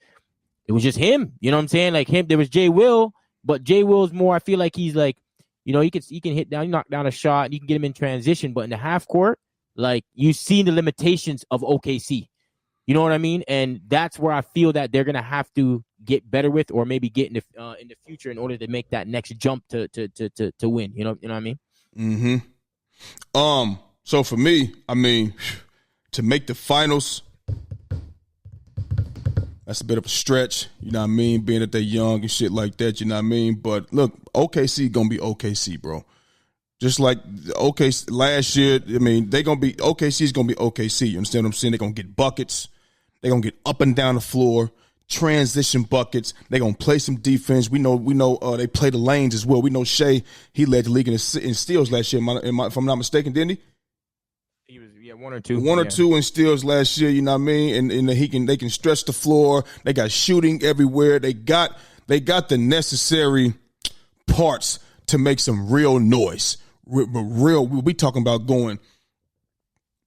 it was just him. You know what I'm saying? Like, him, there was Jay Will, but Jay Will's more, I feel like he's like, he can hit down, knock down a shot, and you can get him in transition. But in the half court, like, you've seen the limitations of OKC. You know what I mean? And that's where I feel that they're going to have to get better with, or maybe get in the future in order to make that next jump to win. You know what I mean? Mm-hmm. So for me, I mean, to make the finals, that's a bit of a stretch, you know what I mean, being that they're young and shit like that, you know what I mean? But look, OKC going to be OKC, bro. Just like OKC last year, I mean, OKC's going to be OKC. You understand what I'm saying? They're going to get buckets. They're going to get up and down the floor, transition buckets. They're going to play some defense. We know they play the lanes as well. We know Shea, he led the league in steals last year, if I'm not mistaken, didn't he? He was, one or two. One or two in steals last year, you know what I mean? And they can stretch the floor. They got shooting everywhere. They got the necessary parts to make some real noise. We talking about going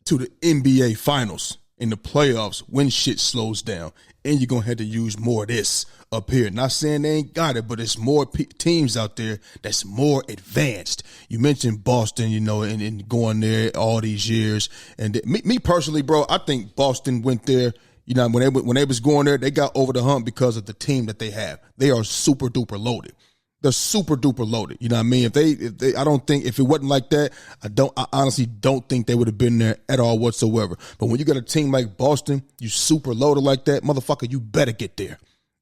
to the NBA finals in the playoffs when shit slows down. And you're going to have to use more of this up here. Not saying they ain't got it, but it's more teams out there that's more advanced. You mentioned Boston, you know, and going there all these years. And me personally, bro, I think Boston went there, you know, when they was going there, they got over the hump because of the team that they have. They are super duper loaded. They're super duper loaded. You know what I mean? I don't think if it wasn't like that, I honestly don't think they would have been there at all whatsoever. But when you got a team like Boston, you super loaded like that, motherfucker, you better get there.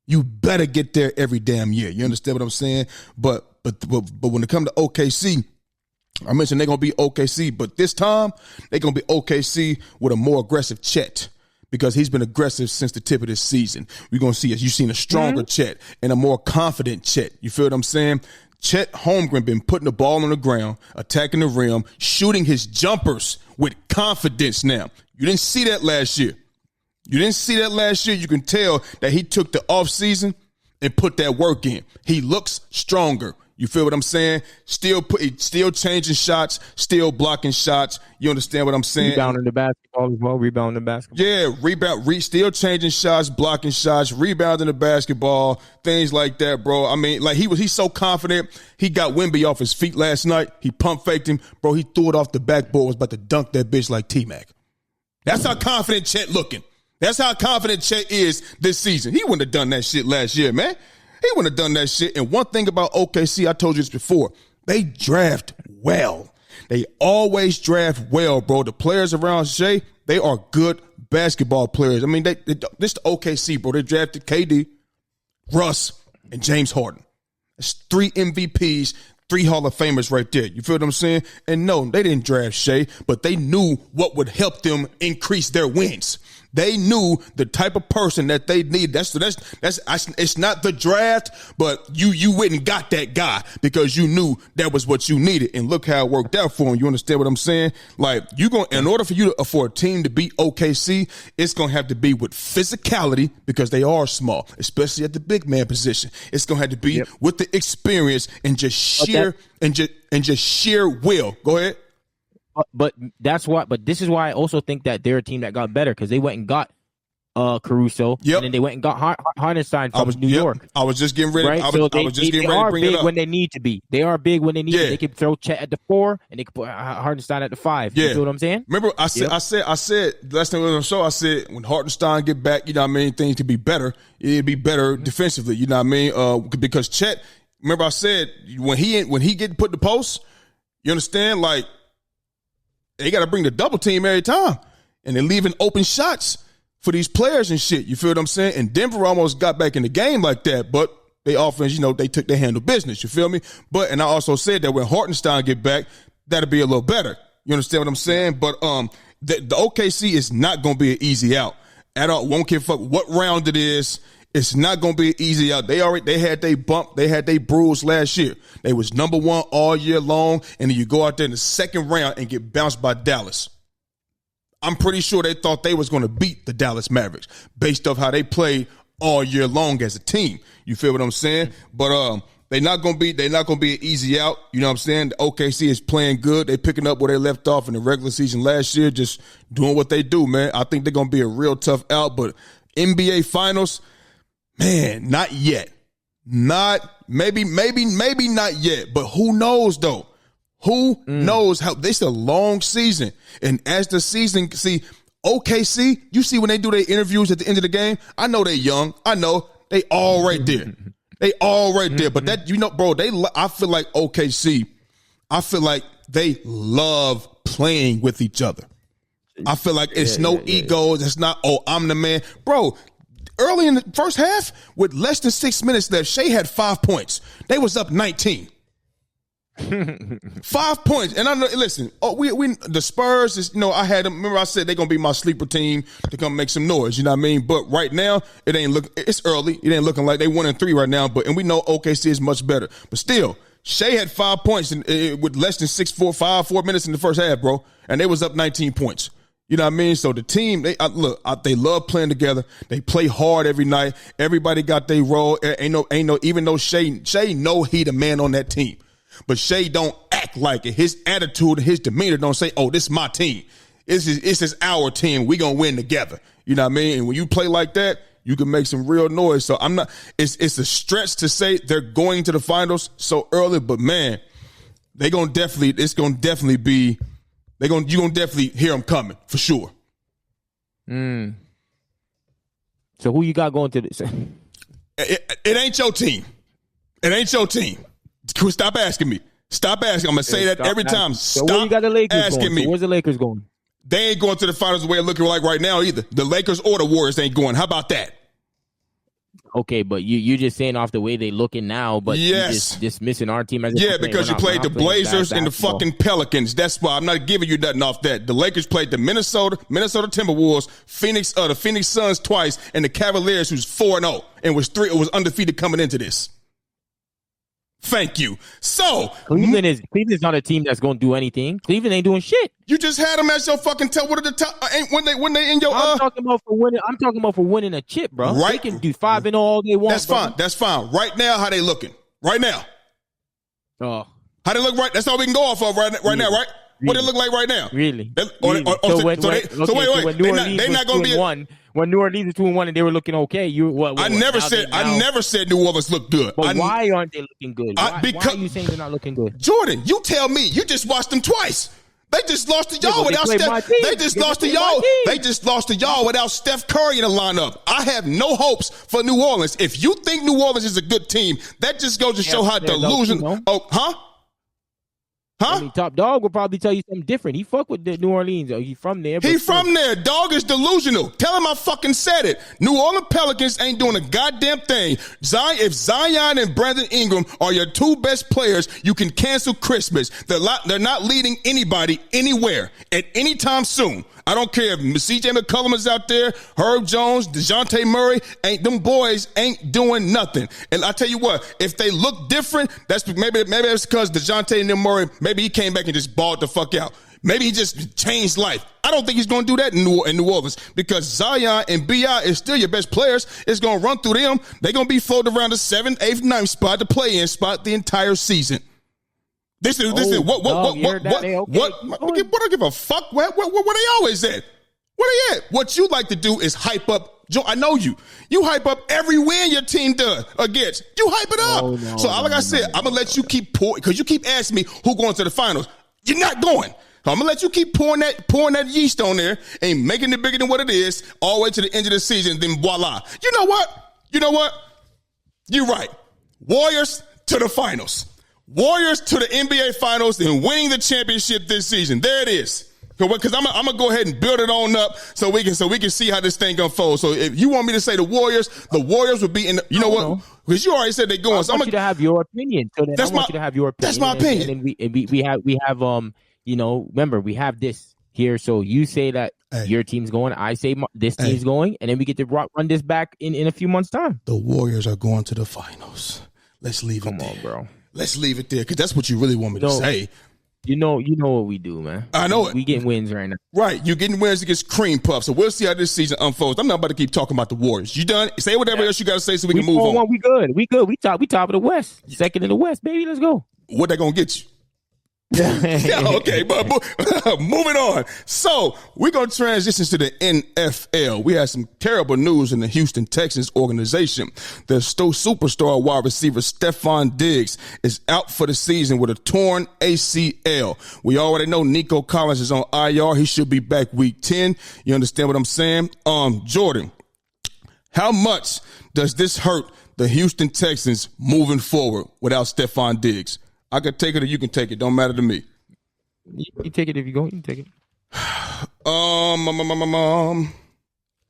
You better get there every damn year. You understand what I'm saying? But when it comes to OKC, I mentioned they're gonna be OKC, but this time they're gonna be OKC with a more aggressive Chet. Because he's been aggressive since the tip of this season. We're going to see, as you've seen, a stronger Chet and a more confident Chet. You feel what I'm saying? Chet Holmgren been putting the ball on the ground, attacking the rim, shooting his jumpers with confidence now. You didn't see that last year. You can tell that he took the offseason and put that work in. He looks stronger. You feel what I'm saying? Still changing shots, still blocking shots. You understand what I'm saying? Rebounding the basketball as well. Rebounding the basketball. Yeah, still changing shots, blocking shots, rebounding the basketball, things like that, bro. I mean, like he's so confident. He got Wemby off his feet last night. He pump faked him, bro. He threw it off the backboard. Was about to dunk that bitch like T-Mac. That's how confident Chet looking. That's how confident Chet is this season. He wouldn't have done that shit last year, man. He wouldn't have done that shit. And one thing about OKC, I told you this before, they draft well. They always draft well, bro. The players around Shea, they are good basketball players. I mean, this the OKC, bro. They drafted KD, Russ, and James Harden. That's 3 MVPs, 3 Hall of Famers right there. You feel what I'm saying? And no, they didn't draft Shea, but they knew what would help them increase their wins. They knew the type of person that they need. It's not the draft, but you went and got that guy because you knew that was what you needed. And look how it worked out for him. You understand what I'm saying? Like in order for a team to beat OKC, it's gonna have to be with physicality because they are small, especially at the big man position. It's gonna have to be with the experience and just sheer will. Go ahead. But that's why. But this is why I also think that they're a team that got better because they went and got Caruso, and then they went and got Hardenstein from New York. I was just getting ready. Right? They are big when they need to be. They are big when they need to. They can throw Chet at the 4 and they can put Hardenstein at the 5. You feel what I'm saying? Remember, I said last time we were on the show. I said when Hardenstein get back, you know what I mean, things could be better. It'd be better defensively. You know what I mean? Because Chet. Remember, I said when he get put in the post, you understand, like. They got to bring the double team every time. And they're leaving open shots for these players and shit. You feel what I'm saying? And Denver almost got back in the game like that. But they offense, you know, they took their handle business. You feel me? And I also said that when Hartenstein get back, that'll be a little better. You understand what I'm saying? But the OKC is not going to be an easy out at all. Won't give a fuck what round it is. It's not going to be an easy out. They had they bump, they had they bruise last year. They was number 1 all year long, and then you go out there in the second round and get bounced by Dallas. I'm pretty sure they thought they was going to beat the Dallas Mavericks based off how they played all year long as a team. You feel what I'm saying? But they're not going to be an easy out. You know what I'm saying? The OKC is playing good. They picking up where they left off in the regular season last year, just doing what they do, man. I think they're going to be a real tough out, but NBA Finals. Man, not yet. Maybe not yet. But who knows though? Who knows how it's a long season. And as the season, see, OKC, you see when they do their interviews at the end of the game, I know they're young. I know They all right there. They all right there. But that, bro, I feel like OKC, I feel like they love playing with each other. I feel like it's no egos. It's not, I'm the man. Bro, early in the first half, with less than 6 minutes left, Shea had 5 points. They was up 19. 5 points. And I know, listen, the Spurs is, I had them. Remember I said they're going to be my sleeper team to come make some noise. You know what I mean? But right now, it's early. It ain't looking like they 1-3 right now. And we know OKC is much better. But still, Shea had 5 points with less than 4 minutes in the first half, bro. And they was up 19 points. You know what I mean? So the team, they love playing together. They play hard every night. Everybody got their role. Even though Shea know he the man on that team. But Shea don't act like it. His attitude, his demeanor don't say, this is my team. This is our team. We gonna win together. You know what I mean? And when you play like that, you can make some real noise. So it's a stretch to say they're going to the finals so early, but man, you're gonna definitely hear them coming for sure. So who you got going to this? It ain't your team. It ain't your team. Stop asking me. Stop asking. I'm gonna say that every time. So where you got the Lakers asking going? me. So where's the Lakers going? They ain't going to the finals the way it's looking like right now either. The Lakers or the Warriors ain't going. How about that? Okay, but you're just saying off the way they looking now, but you just dismissing our team as because you played the Blazers and the fucking Pelicans. That's why I'm not giving you nothing off that. The Lakers played the Minnesota Timberwolves, the Phoenix Suns twice, and the Cavaliers, who's 4-0 and was undefeated coming into this. Thank you. So Cleveland's not a team that's going to do anything. Cleveland ain't doing shit. You just had them as your fucking tell. What are the top? When they in your? I'm talking about for winning. I'm talking about for winning a chip, bro. Right. They can do 5-0 all they want. That's fine. That's fine. Right now, how they looking? Right now. Oh, how they look? Right. That's all we can go off of right now. Right. Really? What it look like right now? Really? Wait. They're not going to be one. When New Orleans is 2-1 and they were looking okay, I never said New Orleans looked good. But why aren't they looking good? Why are you saying they're not looking good? Jordan, you tell me. You just watched them twice. They just lost to y'all without Steph. They just lost to y'all. They just lost to y'all without Steph Curry in the lineup. I have no hopes for New Orleans. If you think New Orleans is a good team, that just goes to show how delusional. I mean, Top Dog will probably tell you something different. He fuck with the New Orleans. He's from there. He from there. Dog is delusional. Tell him I fucking said it. New Orleans Pelicans ain't doing a goddamn thing. If Zion and Brandon Ingram are your two best players, you can cancel Christmas. They're not leading anybody anywhere at any time soon. I don't care if C.J. McCollum is out there, Herb Jones, DeJounte Murray, them boys ain't doing nothing. And I tell you what, if they look different, maybe it's because DeJounte and Murray, maybe he came back and just balled the fuck out. Maybe he just changed life. I don't think he's going to do that in New Orleans because Zion and B.I. is still your best players. It's going to run through them. They're going to be floating around the 7th, 8th, 9th spot, the play-in spot the entire season. This is what I give a fuck. Where they always at? Where they at? What you like to do is hype up. Joe, I know you. You hype up every win your team does against. You hype it up. I'm gonna let you keep pouring because you keep asking me who going to the finals. You're not going. So I'm gonna let you keep pouring that yeast on there and making it bigger than what it is all the way to the end of the season. Then voila. You know what? You're right. Warriors to the finals. Warriors to the NBA Finals and winning the championship this season. There it is. Because I'm gonna go ahead and build it on up so we can see how this thing unfolds. So if you want me to say the Warriors would be in. What? Because you already said they're going. I want you to have your opinion. So then I want you to have your opinion. That's my opinion. And then we have remember we have this here. So you say that your team's going. I say this team's going, and then we get to run this back in a few months' time. The Warriors are going to the finals. Let's leave it there. Come on, bro. Let's leave it there because that's what you really want me to say. You know what we do, man. I know it. We getting wins right now. Right. You're getting wins against cream puffs. So we'll see how this season unfolds. I'm not about to keep talking about the Warriors. You done? Say whatever else you got to say so we can move on. We good. We top of the West. Second in the West, baby. Let's go. What they going to get you? Yeah, okay, but moving on. So we're going to transition to the NFL. We had some terrible news in the Houston Texans organization. The superstar wide receiver Stefon Diggs is out for the season with a torn ACL. We already know Nico Collins is on IR. He should be back week 10. You understand what I'm saying? Jordan, How much does this hurt the Houston Texans moving forward without Stefon Diggs? I can take it or you can take it. Don't matter to me. You take it if you go. You can take it.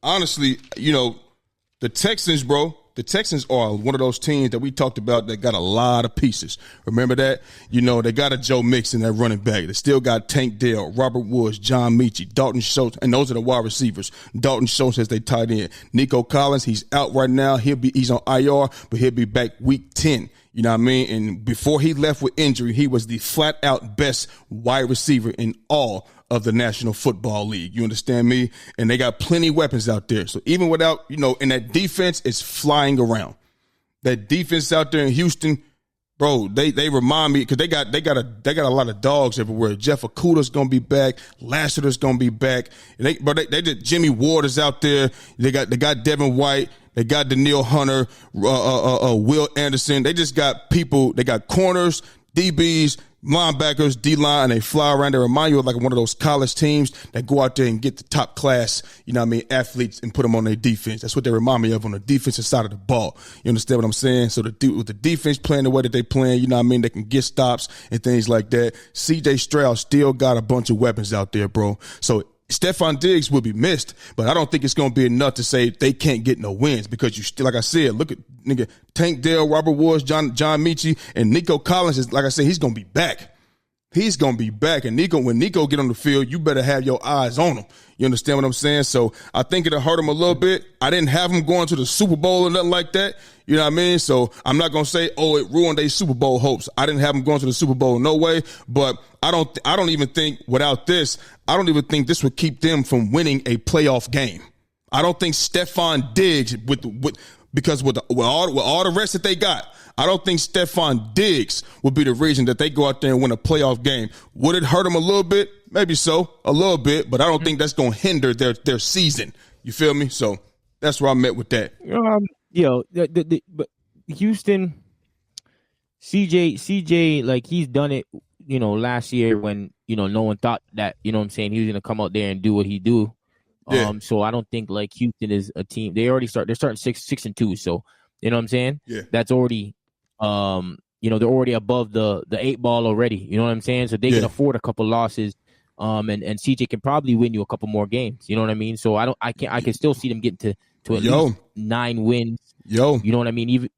Honestly, the Texans, bro. The Texans are one of those teams that we talked about that got a lot of pieces. Remember that? They got a Joe Mixon, that running back. They still got Tank Dell, Robert Woods, John Mechie, Dalton Schultz, and those are the wide receivers. Dalton Schultz as they tight end. Nico Collins, he's out right now. He's on IR, but he'll be back week 10. You know what I mean? And before he left with injury, he was the flat out best wide receiver in all of the National Football League. You understand me? And they got plenty of weapons out there. So even without, and that defense is flying around. That defense out there in Houston, bro, they remind me because they got a lot of dogs everywhere. Jeff Okudah's gonna be back. Lassiter's gonna be back. They did. Jimmy Ward is out there. They got Devin White. They got Daniil Hunter, Will Anderson. They just got people. They got corners, DBs, linebackers, D-line, and they fly around. They remind you of like one of those college teams that go out there and get the top class, athletes and put them on their defense. That's what they remind me of on the defensive side of the ball. You understand what I'm saying? So with the defense playing the way that they playing, they can get stops and things like that. C.J. Stroud still got a bunch of weapons out there, bro. So Stefon Diggs will be missed, but I don't think it's going to be enough to say they can't get no wins because you still, like I said, look at nigga Tank Dell, Robert Woods, John Mechie, and Nico Collins is, like I said, he's going to be back. He's going to be back. And when Nico get on the field, you better have your eyes on him. You understand what I'm saying? So I think it'll hurt him a little bit. I didn't have him going to the Super Bowl or nothing like that. You know what I mean? So I'm not going to say, it ruined their Super Bowl hopes. I didn't have him going to the Super Bowl, no way. But I don't even think without this, I don't even think this would keep them from winning a playoff game. I don't think Stefon Diggs because with all the rest that they got, I don't think Stefon Diggs would be the reason that they go out there and win a playoff game. Would it hurt them a little bit? Maybe so, a little bit, but I don't think that's going to hinder their season. You feel me? So that's where I'm at with that. But Houston, CJ, like he's done it, last year when, no one thought that, he was going to come out there and do what he do. Yeah. So I don't think like Houston is a team. They're starting 6-2. So, you know what I'm saying? Yeah. That's already, they're already above the 8 ball already. You know what I'm saying? So they can afford a couple losses. And CJ can probably win you a couple more games. You know what I mean? So I can still see them getting to at least 9 wins. You know what I mean? Even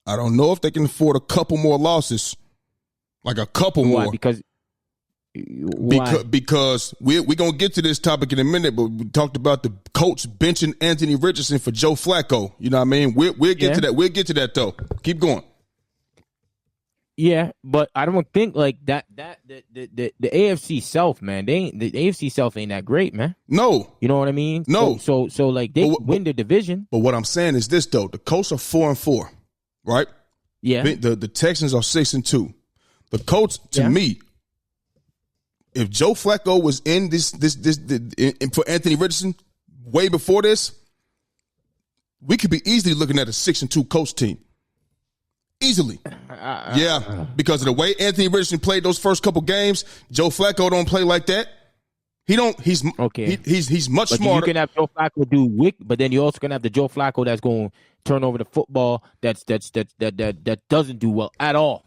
I don't know if they can afford a couple more losses. Like a couple more. Because we're going to get to this topic in a minute, but we talked about the Colts benching Anthony Richardson for Joe Flacco. You know what I mean? We'll get to that. We'll get to that, though. Keep going. Yeah, but I don't think like that the AFC South, man, the AFC South ain't that great, man. No. You know what I mean? No. So like they win the division. But what I'm saying is this, though. The Colts are 4-4, right? Yeah. The Texans are 6-2. The Colts, to me, if Joe Flacco was in this for Anthony Richardson way before this, we could be easily looking at a 6-2 Colts team. Easily. Because of the way Anthony Richardson played those first couple games, Joe Flacco don't play like that. He's much but smarter. You can have Joe Flacco do wick, but then you also can have the Joe Flacco that's going to turn over the football that doesn't do well at all.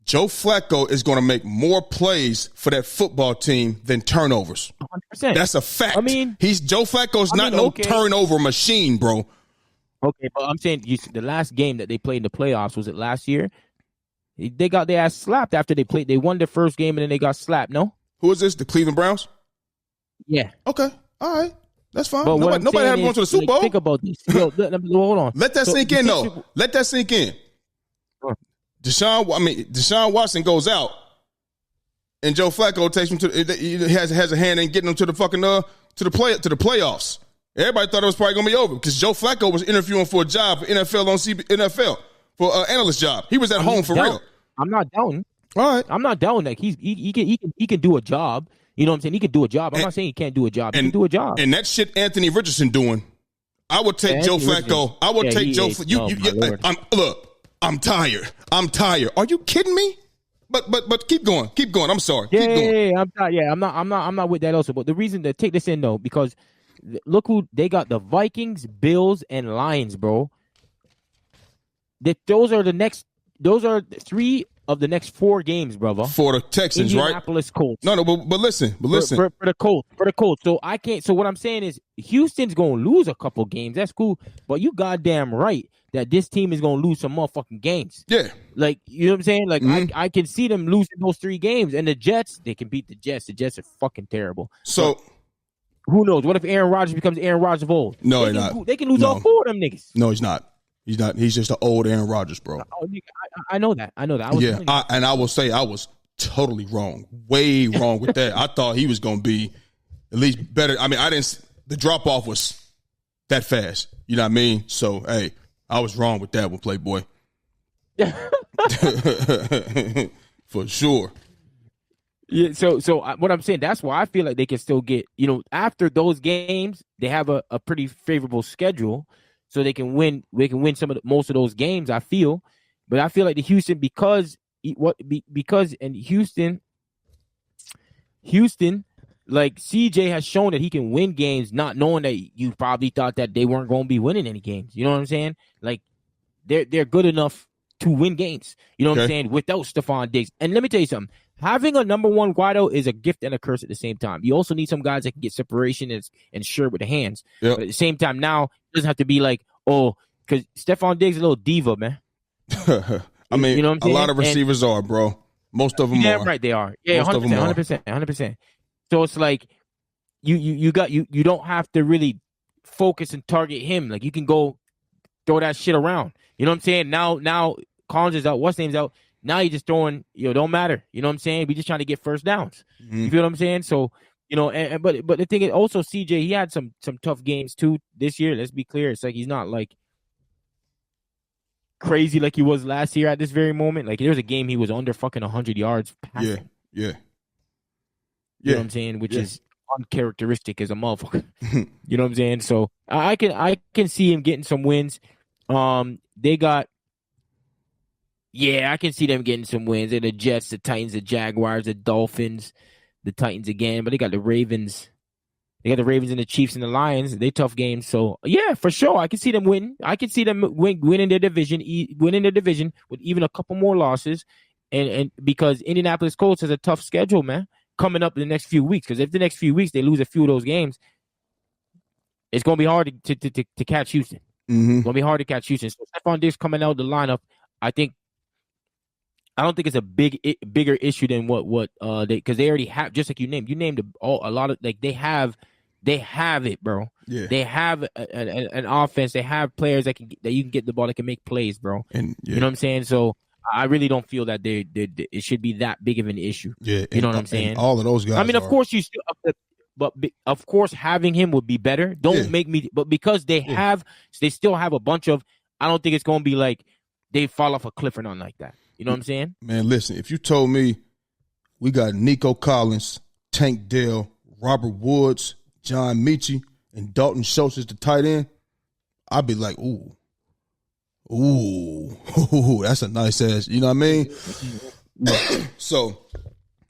Joe Flacco is going to make more plays for that football team than turnovers. 100%. That's a fact. I mean, Joe Flacco's not no turnover machine, bro. Okay, but I'm saying the last game that they played in the playoffs, was it last year? They got their ass slapped after they played. They won their first game and then they got slapped. No. Who is this? The Cleveland Browns? Yeah. Okay. All right. That's fine. But nobody had gone to the Super Bowl. Think about this. Hold on. Let that sink in, though. Let that sink in. Deshaun Watson goes out, and Joe Flacco takes him has a hand in getting him to the fucking to the playoffs. Everybody thought it was probably gonna be over because Joe Flacco was interviewing for a job for NFL for an analyst job. He was at home for real. I'm not down. All right, I'm not down. Like he can do a job. You know what I'm saying? He can do a job. I'm not saying he can't do a job. He can do a job. And that shit Anthony Richardson doing, I would take Joe Flacco. I would take Joe. Look. I'm tired. Are you kidding me? But keep going. I'm sorry. Keep going. I'm not with that also. But the reason to take this in though, because look who they got: the Vikings, Bills, and Lions, bro. Those are 3 of the next 4 games, brother. For the Texans, Indianapolis right? Colts. No, but listen. For the Colts. So I can't. So what I'm saying is, Houston's gonna lose a couple games. That's cool, but you goddamn right that this team is gonna lose some motherfucking games. Yeah, like you know what I'm saying. Like I can see them losing those 3 games, and the Jets, they can beat the Jets. The Jets are fucking terrible. So who knows? What if Aaron Rodgers becomes Aaron Rodgers of old? No, he's not. They can lose all 4 of them niggas. No, he's not. He's not. He's just an old Aaron Rodgers, bro. I know that. I will say I was totally wrong. Way wrong with that. I thought he was going to be at least better. I mean, the drop off was that fast. You know what I mean? So, hey, I was wrong with that one, Playboy. For sure. Yeah. So what I'm saying, that's why I feel like they can still get, after those games, they have a pretty favorable schedule. So they can win. We can win most of those games. I feel, but I feel like the Houston because in Houston, like CJ has shown that he can win games, not knowing that you probably thought that they weren't going to be winning any games. You know what I'm saying? Like they're good enough to win games. You know what I'm saying? Without Stefon Diggs. And let me tell you something. Having a number 1 guardo is a gift and a curse at the same time. You also need some guys that can get separation and sure with the hands. Yep. But at the same time, now it doesn't have to be like, because Stefon Diggs is a little diva, man. I mean, you know what I'm saying? A lot of receivers are, bro. Most of them are. Right, they are. Yeah, 100%. So it's like you don't have to really focus and target him. Like you can go throw that shit around. You know what I'm saying? Now Collins is out. What's name's out? Now you're just throwing, don't matter. You know what I'm saying? We just trying to get first downs. Mm-hmm. You feel what I'm saying? So, but the thing is also CJ, he had some tough games too this year. Let's be clear. It's like he's not like crazy like he was last year at this very moment. Like there was a game he was under fucking 100 yards passing. Yeah. You know what I'm saying? Which is uncharacteristic as a motherfucker. You know what I'm saying? So I can see him getting some wins. I can see them getting some wins. They're the Jets, the Titans, the Jaguars, the Dolphins, the Titans again. But they got the Ravens. They got the Ravens and the Chiefs and the Lions. They tough games. So, yeah, for sure. I can see them win. I can see them winning their division with even a couple more losses. And because Indianapolis Colts has a tough schedule, man, coming up in the next few weeks. Because if the next few weeks they lose a few of those games, it's going to be hard to catch Houston. Mm-hmm. It's going to be hard to catch Houston. So, Stefon Diggs coming out of the lineup, I don't think it's a bigger issue than what because they already have, just like you named a lot of, like they have it, bro. Yeah. They have an offense. They have players that you can get the ball that can make plays, bro. And you know what I'm saying? So I really don't feel that it should be that big of an issue. Yeah, you know what I'm saying? All of those guys. I mean, of course you still, but of course having him would be better. Don't make me, but because they still have a bunch of. I don't think it's going to be like they fall off a cliff or nothing like that. You know what I'm saying? Man, listen, if you told me we got Nico Collins, Tank Dell, Robert Woods, John Mechie, and Dalton Schultz as the tight end, I'd be like, ooh, that's a nice ass. You know what I mean? So,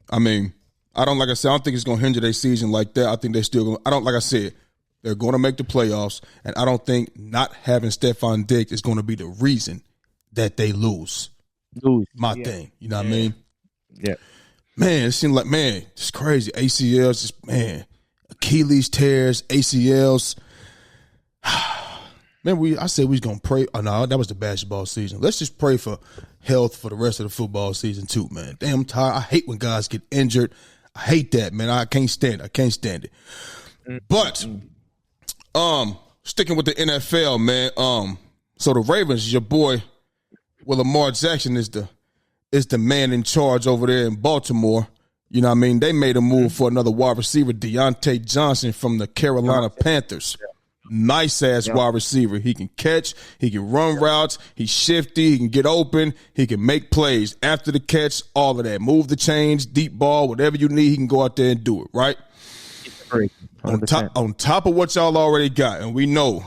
I mean, I don't think it's going to hinder their season like that. I think they're still going to, like I said, they're going to make the playoffs, and I don't think not having Stefon Diggs is going to be the reason that they lose. My thing, you know what I mean? Yeah. Man, it seemed like, it's crazy. ACLs, Achilles tears, ACLs. Man, I said we was going to pray. Oh, no, that was the basketball season. Let's just pray for health for the rest of the football season too, man. Damn, I'm tired. I hate when guys get injured. I hate that, man. I can't stand it. But, sticking with the NFL, man, so the Ravens, your boy, Lamar Jackson is the man in charge over there in Baltimore. You know what I mean? They made a move for another wide receiver, Deontay Johnson from the Carolina Panthers. Nice-ass wide receiver. He can catch. He can run routes. He's shifty. He can get open. He can make plays after the catch, all of that. Move the chains, deep ball, whatever you need, he can go out there and do it, right? On top of what y'all already got, and we know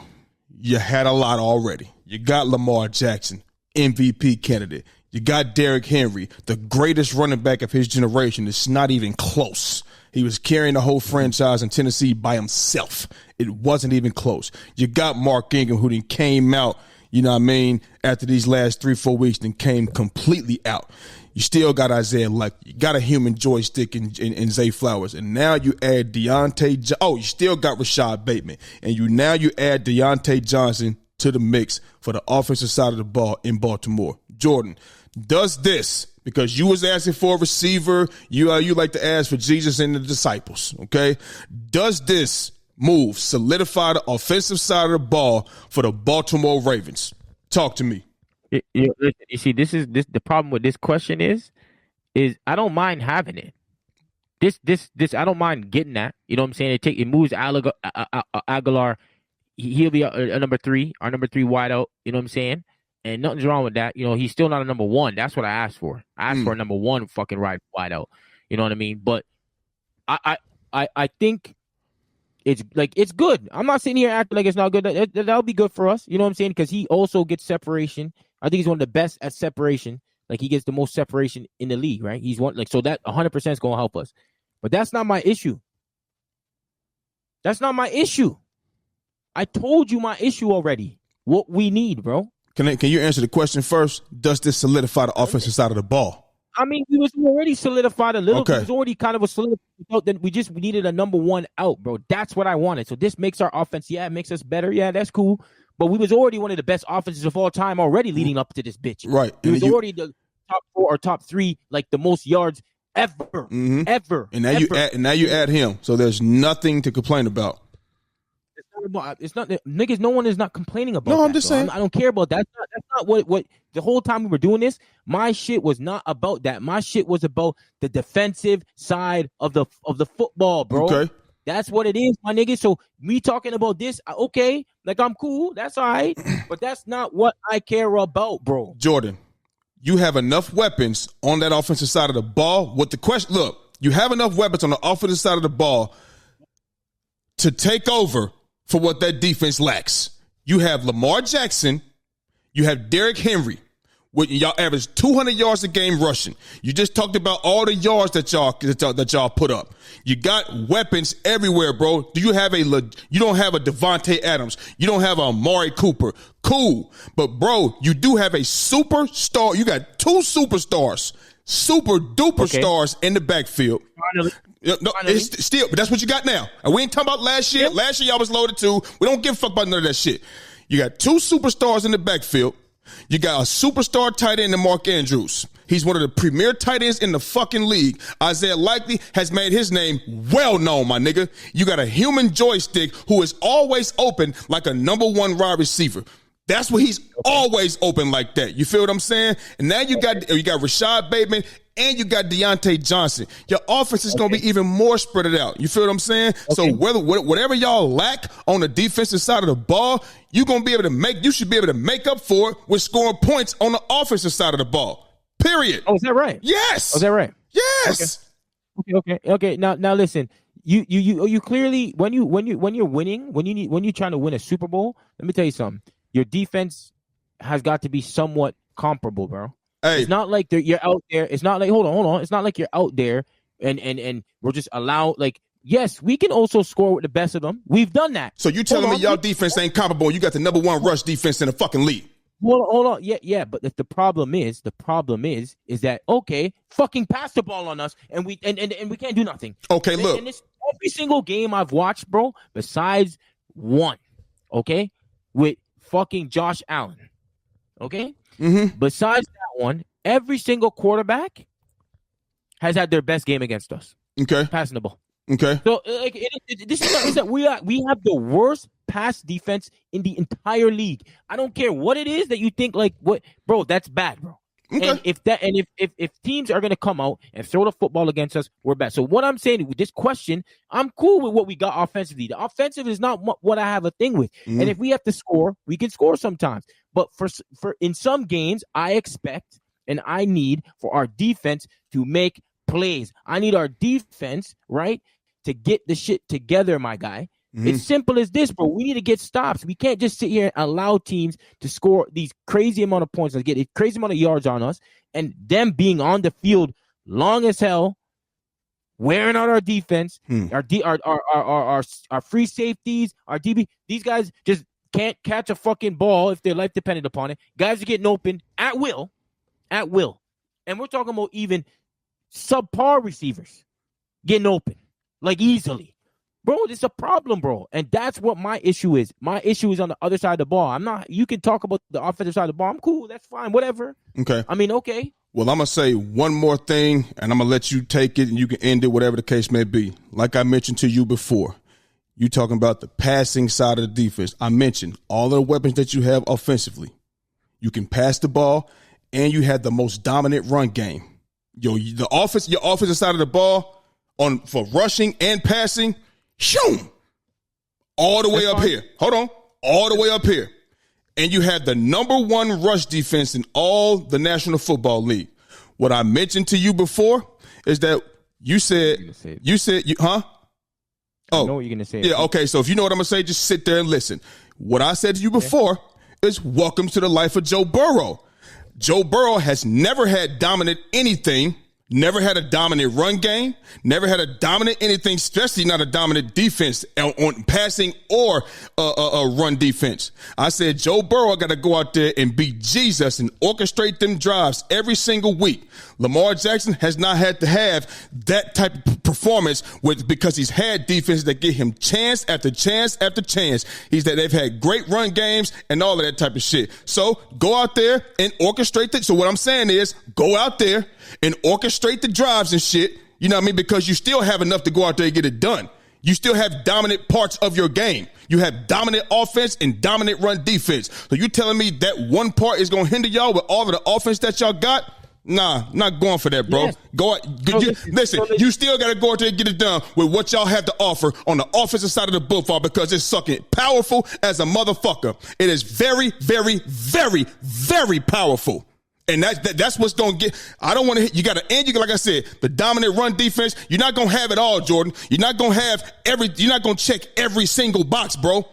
you had a lot already. You got Lamar Jackson, MVP candidate. You got Derrick Henry, the greatest running back of his generation. It's not even close. He was carrying the whole franchise in Tennessee by himself. It wasn't even close. You got Mark Ingram, who then came out, you know what I mean, after these last 3-4 weeks, then came completely out. You still got Isaiah Luck. You got a human joystick in Zay Flowers. And now you add you still got Rashad Bateman. And you add Deontay Johnson to the mix for the offensive side of the ball in Baltimore. Jordan, does this, because you was asking for a receiver, you like to ask for Jesus and the disciples, okay? Does this move solidify the offensive side of the ball for the Baltimore Ravens? Talk to me. You see, this the problem with this question is I don't mind having it. This I don't mind getting that. You know what I'm saying? It moves Aguilar. He'll be a number 3, our number 3 wideout. You know what I'm saying? And nothing's wrong with that. You know, he's still not a number 1. That's what I asked for. I asked for a number 1 fucking wideout. You know what I mean? But I think it's good. I'm not sitting here acting like it's not good. That'll be good for us. You know what I'm saying? Because he also gets separation. I think he's one of the best at separation. Like, he gets the most separation in the league, right? He's one, like, so that 100% is going to help us. But that's not my issue. That's not my issue. I told you my issue already. What we need, bro. Can you answer the question first? Does this solidify the offensive side of the ball? I mean, we was already solidified a little. Okay. It was already kind of a solidified. Then we needed a number 1 out, bro. That's what I wanted. So this makes our offense, it makes us better. Yeah, that's cool. But we was already one of the best offenses of all time already leading up to this bitch. Right. It was already the top 4 or top 3, like the most yards ever. Ever. And now you add him. So there's nothing to complain about. It's not niggas. No one is not complaining about. No, I'm just saying. I don't care about that. That's not what the whole time we were doing this. My shit was not about that. My shit was about the defensive side of the football, bro. Okay, that's what it is, my nigga. So me talking about this, okay, like I'm cool. That's all right, but that's not what I care about, bro. Jordan, you have enough weapons on that offensive side of the ball. What the question? Look, you have enough weapons on the offensive side of the ball to take over for what that defense lacks. You have Lamar Jackson. You have Derrick Henry. Y'all average 200 yards a game rushing. You just talked about all the yards that y'all put up. You got weapons everywhere, bro. You don't have a Devontae Adams. You don't have a Amari Cooper. Cool. But, bro, you do have a superstar. You got 2 superstars, super duper stars in the backfield. Finally. No, it's still, but that's what you got now. And we ain't talking about last year. Last year y'all was loaded too. We don't give a fuck about none of that shit. You got 2 superstars in the backfield. You got a superstar tight end in Mark Andrews. He's one of the premier tight ends in the fucking league. Isaiah Likely has made his name well known, my nigga. You got a human joystick who is always open like a number 1 wide receiver. That's what he's always open like that. You feel what I'm saying? And now you got Rashad Bateman and you got Deontay Johnson. Your offense is going to be even more spread out. You feel what I'm saying? Okay. So whatever y'all lack on the defensive side of the ball, you should be able to make up for it with scoring points on the offensive side of the ball. Period. Oh, is that right? Yes. Oh, is that right? Yes. Okay. Now listen. You clearly when you're winning, when you're trying to win a Super Bowl, let me tell you something. Your defense has got to be somewhat comparable, bro. Hey. It's not like you're out there. It's not like hold on. It's not like you're out there and we're just like, yes, we can also score with the best of them. We've done that. So you telling me y'all defense ain't comparable? You got the number 1 rush defense in the fucking league. Hold on. Yeah. But the problem is that okay, fucking pass the ball on us and we can't do nothing. Okay, look. And this every single game I've watched, bro, besides one, okay, with fucking Josh Allen, okay. Mm-hmm. Besides that one, every single quarterback has had their best game against us. Okay, passing the ball. Okay, so this is that we have the worst pass defense in the entire league. I don't care what it is that you think like what, bro. That's bad, bro. Okay. And if teams are gonna come out and throw the football against us, we're bad. So what I'm saying with this question, I'm cool with what we got offensively. The offensive is not what I have a thing with. Mm-hmm. And if we have to score, we can score sometimes. But for in some games, I expect and I need for our defense to make plays. I need our defense, right, to get the shit together, my guy. It's simple as this, bro. We need to get stops. We can't just sit here and allow teams to score these crazy amount of points, get a crazy amount of yards on us, and them being on the field long as hell, wearing out our defense, our free safeties, our DB. These guys just can't catch a fucking ball if their life depended upon it. Guys are getting open at will. And we're talking about even subpar receivers getting open, like easily. Bro, it's a problem, bro. And that's what my issue is. My issue is on the other side of the ball. You can talk about the offensive side of the ball. I'm cool. That's fine. Whatever. Okay. Okay. Well, I'm going to say one more thing, and I'm going to let you take it, and you can end it, whatever the case may be. Like I mentioned to you before, you talking about the passing side of the defense. I mentioned all the weapons that you have offensively. You can pass the ball, and you have the most dominant run game. Your offensive side of the ball for rushing and passing, shoom, all the way up here. Hold on. All the way up here. And you had the number one rush defense in all the National Football League. What I mentioned to you before is that you said, huh? Oh, I know what you're going to say. Yeah, okay. So if you know what I'm going to say, just sit there and listen. What I said to you before is welcome to the life of Joe Burrow. Joe Burrow has never had dominant anything. Never had a dominant run game, never had a dominant anything, especially not a dominant defense on passing or a run defense. I said, Joe Burrow got to go out there and beat Jesus and orchestrate them drives every single week. Lamar Jackson has not had to have that type of performance because he's had defenses that give him chance after chance after chance. They've had great run games and all of that type of shit. So go out there and orchestrate it. So what I'm saying is go out there and orchestrate the drives and shit, you know what I mean? Because you still have enough to go out there and get it done. You still have dominant parts of your game. You have dominant offense and dominant run defense. So you telling me that one part is going to hinder y'all with all of the offense that y'all got? Nah, not going for that, bro. Yes. Go out. You still got to go out there and get it done with what y'all have to offer on the offensive side of the football because it's sucking powerful as a motherfucker. It is very, very, very, very powerful. And that's what's going to get. I don't want to hit. You got to end. Like I said, the dominant run defense. You're not going to have it all, Jordan. You're not going to have you're not going to check every single box, bro.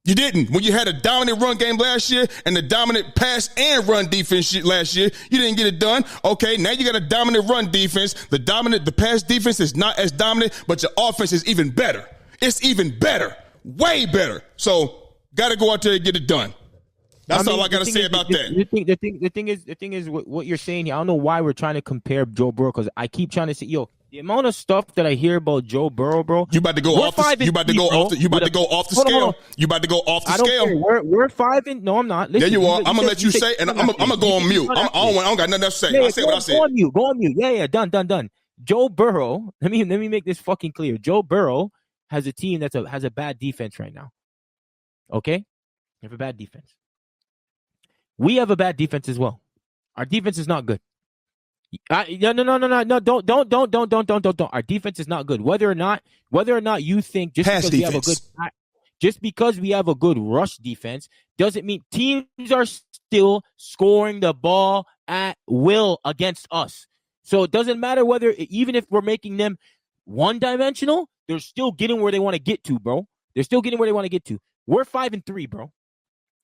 You didn't. When you had a dominant run game last year and the dominant pass and run defense shit last year, you didn't get it done. Okay, now you got a dominant run defense. The pass defense is not as dominant, but your offense is even better. It's even better. Way better. So got to go out there and get it done. That's all I got to say about that. The thing is what you're saying here. I don't know why we're trying to compare Joe Burrow because I keep trying to say, the amount of stuff that I hear about Joe Burrow, bro. You about to go off the scale. You about to go off the scale. We're 5 and no, I'm not. Listen, there you are. I'm gonna let you say, and I'm gonna go on mute. I don't got nothing else to say. I say what I said. Go on mute. Yeah. Done. Joe Burrow. Let me make this fucking clear. Joe Burrow has a team has a bad defense right now. Okay, they have a bad defense. We have a bad defense as well. Our defense is not good. No. Don't. Our defense is not good. Whether or not you think just because we have a good rush defense doesn't mean teams are still scoring the ball at will against us. So it doesn't matter even if we're making them one-dimensional, they're still getting where they want to get to, bro. They're still getting where they want to get to. We're 5-3, bro.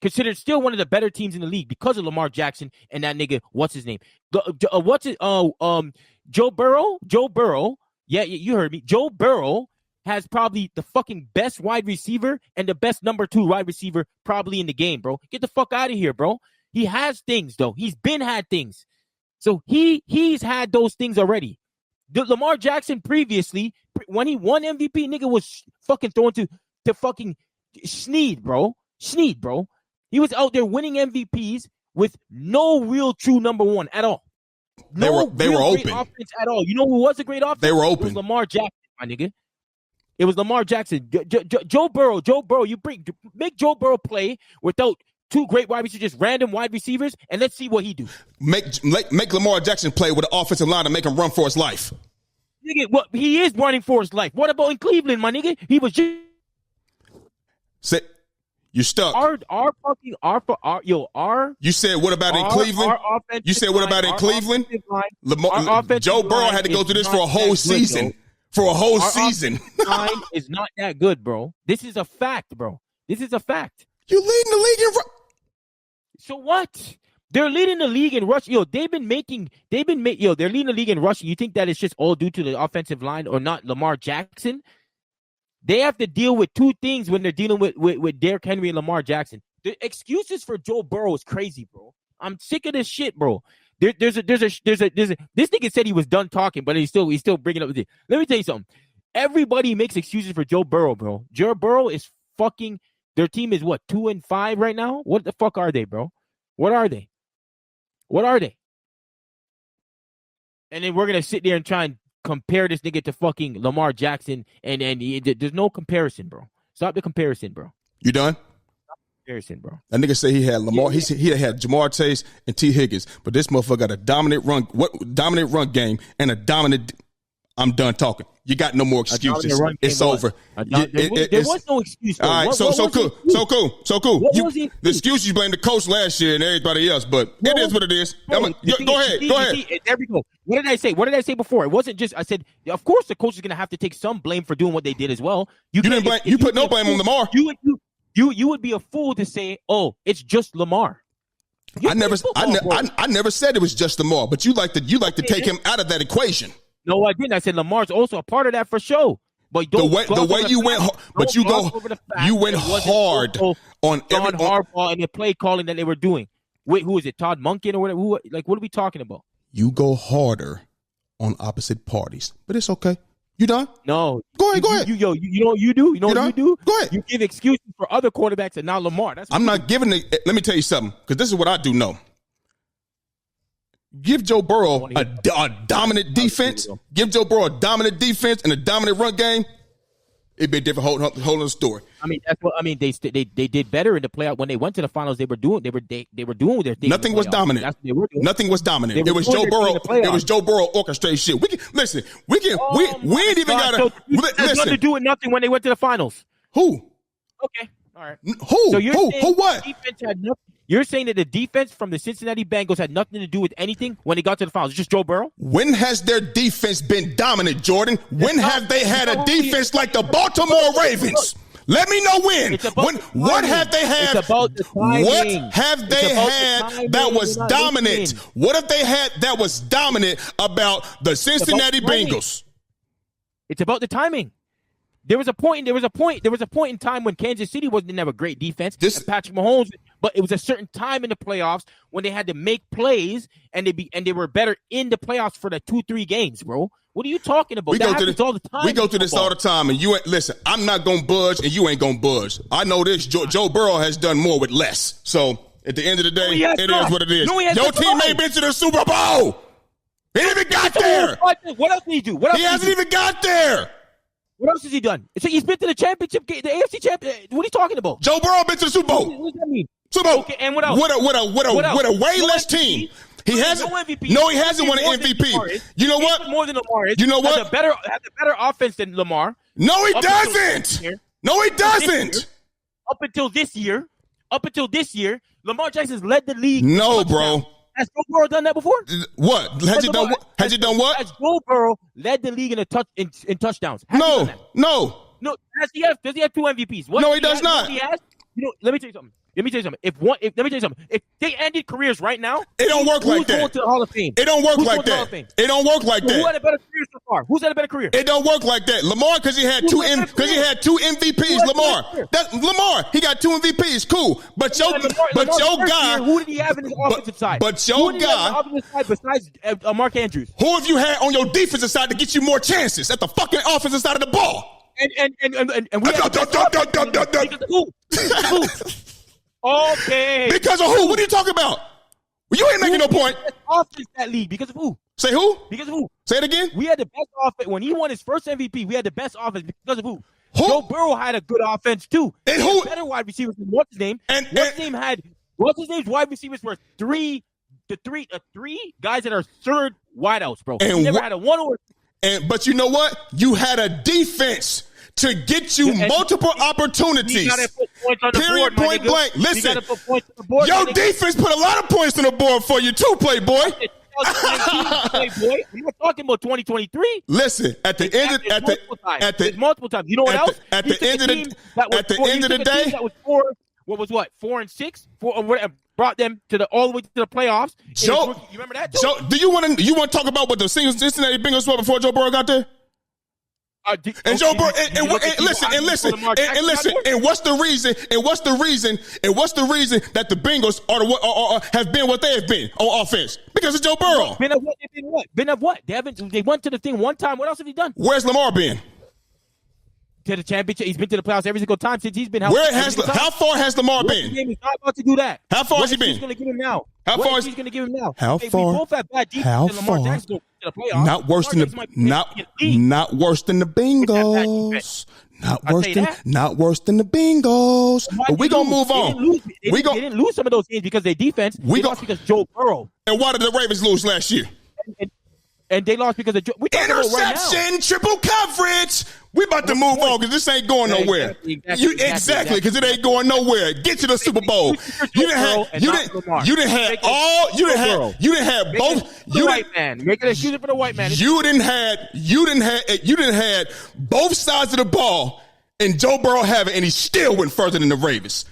Considered still one of the better teams in the league because of Lamar Jackson and that nigga. What's his name? Joe Burrow. Joe Burrow. Yeah, you heard me. Joe Burrow has probably the fucking best wide receiver and the best number 2 wide receiver probably in the game, bro. Get the fuck out of here, bro. He has things though. He's been had things. So he's had those things already. Lamar Jackson previously, when he won MVP, nigga was fucking thrown to fucking Snead, bro. He was out there winning MVPs with no real true number 1 at all. They were open. Great offense at all. You know who was a great offense? They were open. It was Lamar Jackson, my nigga. It was Lamar Jackson. Joe Burrow, you make Joe Burrow play without 2 great wide receivers, just random wide receivers, and let's see what he do. Make Lamar Jackson play with the offensive line and make him run for his life. Nigga, he is running for his life. What about in Cleveland, my nigga? He was just you're stuck. You said what about in Cleveland? You said what about in Cleveland? Joe Burrow had to go through this for a whole season. for a whole season. Line is not that good, bro. This is a fact, bro. This is a fact. You leading the league in So what? They're leading the league in rushing. They're leading the league in rushing. You think that it's just all due to the offensive line or not Lamar Jackson? They have to deal with two things when they're dealing with Derrick Henry and Lamar Jackson. The excuses for Joe Burrow is crazy, bro. I'm sick of this shit, bro. This nigga said he was done talking, but he's still bringing up. Let me tell you something. Everybody makes excuses for Joe Burrow, bro. Joe Burrow is fucking. Their team is what, 2-5 right now? What the fuck are they, bro? What are they? And then we're gonna sit there and try and compare this nigga to fucking Lamar Jackson, and there's no comparison, bro. Stop the comparison, bro. You done? Comparison, bro. That nigga say he had Lamar. Yeah. He had Jamar Chase and T. Higgins, but this motherfucker got a dominant run game and a dominant. I'm done talking. You got no more excuses. It's over. There was no excuse. All right, so cool. The excuse you blame the coach last year and everybody else, but it is what it is. Go ahead. There we go. What did I say? What did I say before? It wasn't just. I said, of course, the coach is going to have to take some blame for doing what they did as well. You didn't blame. You put no blame on Lamar. You would be a fool to say, "Oh, it's just Lamar." I never said it was just Lamar, but you like to take him out of that equation. No, I didn't. I said Lamar's also a part of that for sure. But the way you went, but you went hard on John Harbaugh and the play calling that they were doing. Wait, who is it? Todd Monken or whatever? What are we talking about? You go harder on opposite parties, but it's okay. You done? No. Go ahead. You know what you do? Go ahead. You give excuses for other quarterbacks and now Lamar. I'm not giving it. Let me tell you something, because this is what I do know. Give Joe Burrow a dominant defense. Give Joe Burrow a dominant defense and a dominant run game. It'd be a different whole other story. I mean, that's what I mean. They did better in the playoff when they went to the finals. They were doing their thing. Nothing was dominant. That's what they were doing. Nothing was dominant. It was Joe Burrow. It was Joe Burrow orchestrated shit. We ain't even got to nothing to do with nothing when they went to the finals. Who? Okay, all right. Who? So who? What? Defense had nothing. You're saying that the defense from the Cincinnati Bengals had nothing to do with anything when they got to the finals. It's just Joe Burrow? When has their defense been dominant, Jordan? When have they had a defense like the Baltimore Ravens? Let me know when. What have they had? What have they had that was dominant? What have they had that was dominant about the Cincinnati Bengals? It's about the timing. There was a point in time when Kansas City didn't have a great defense. And Patrick Mahomes, but it was a certain time in the playoffs when they had to make plays and they were better in the playoffs for the 2-3 games, bro. What are you talking about? We go through this all the time, and you ain't listen. I'm not gonna budge, and you ain't gonna budge. I know this. Joe Burrow has done more with less. So at the end of the day, it is what it is. Your team ain't been to the Super Bowl. He ain't even got there. What else did he do? He hasn't even got there. What else has he done? So he's been to the championship game, the AFC championship. What are you talking about? Joe Burrow been to the Super Bowl. What does that mean? Super Bowl. Okay, and what else? With a way less team. He hasn't. No, he hasn't won an MVP. You know what? More than Lamar. You know what? Has a better offense than Lamar. No, he doesn't. No, he doesn't. Up until this year, Lamar Jackson's led the league. No, bro. Has Joe Burrow done that before? What? Has he done what? Has Joe Burrow led the league in touchdowns? No. Does he have 2 MVPs? No, he does not. Let me tell you something. If they ended careers right now, it don't work like that. Who's going to the Hall of Fame? It don't work like that. It don't work like that. Who had a better career so far? Who's had a better career? It don't work like that. Lamar, because he had two MVPs. Lamar, he got 2 MVPs. Cool, but your guy. Who did he have in his offensive side? But your guy, besides Mark Andrews. Who have you had on your defensive side to get you more chances at the fucking offensive side of the ball? And we have who? Okay. Because of who? What are you talking about? You ain't making no point. Offense that league because of who? Say who? Because of who? Say it again. We had the best offense when he won his first MVP. We had the best offense because of who? Joe Burrow had a good offense too. And who? Better wide receivers than what's his name? What's his name's wide receivers were three guys that are third wideouts, bro. And he never had a one or. But you know what? You had a defense to get you multiple opportunities. Period, point blank. Listen, your defense put a lot of points on the board for you too, Playboy. boy. We're not talking about 2023. Listen, at the end of multiple times. You know what else? At the end of the day, that was 4-6, brought them to all the way to the playoffs. Joe, you remember that? Joe? Joe, do you want to talk about what the Cincinnati Bengals were before Joe Burrow got there? Joe Burrow, listen, and what's the reason that the Bengals have been what they have been on offense? Because of Joe Burrow. Been of what? They went to the thing one time. What else have he done? Where's Lamar been? To the championship. He's been to the playoffs every single time since he's been healthy. How far has Lamar been? He's not about to do that. How far has he been? He's going to give him now. How far? He's going to give him now. How far? We both have bad defense. Lamar Jackson go to the playoffs. Not worse than the Bengals. Not worse than the Bengals. But we gonna move on. They didn't lose some of those games because they defense. They lost because Joe Burrow. And why did the Ravens lose last year? And they lost because of interception, triple coverage. We about to move on because this ain't going nowhere. Exactly, because it ain't going nowhere. Get to the Super Bowl. You didn't have both. You white man. Make an excuse for the white man. You didn't have both sides of the ball, and Joe Burrow have it, and he still went further than the Ravens.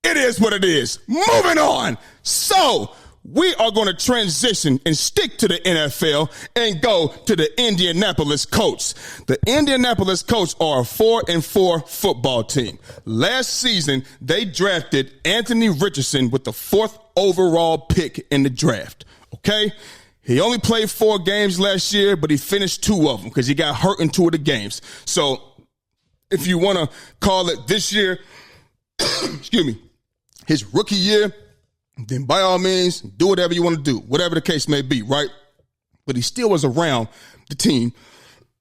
It is what it is. Moving on. So we are going to transition and stick to the NFL and go to the Indianapolis Colts. The Indianapolis Colts are a 4-4 football team. Last season, they drafted Anthony Richardson with the 4th overall pick in the draft. Okay? He only played 4 games last year, but he finished 2 of them because he got hurt in 2 of the games. So if you want to call it this year, excuse me, his rookie year, then by all means, do whatever you want to do, whatever the case may be, right? But he still was around the team,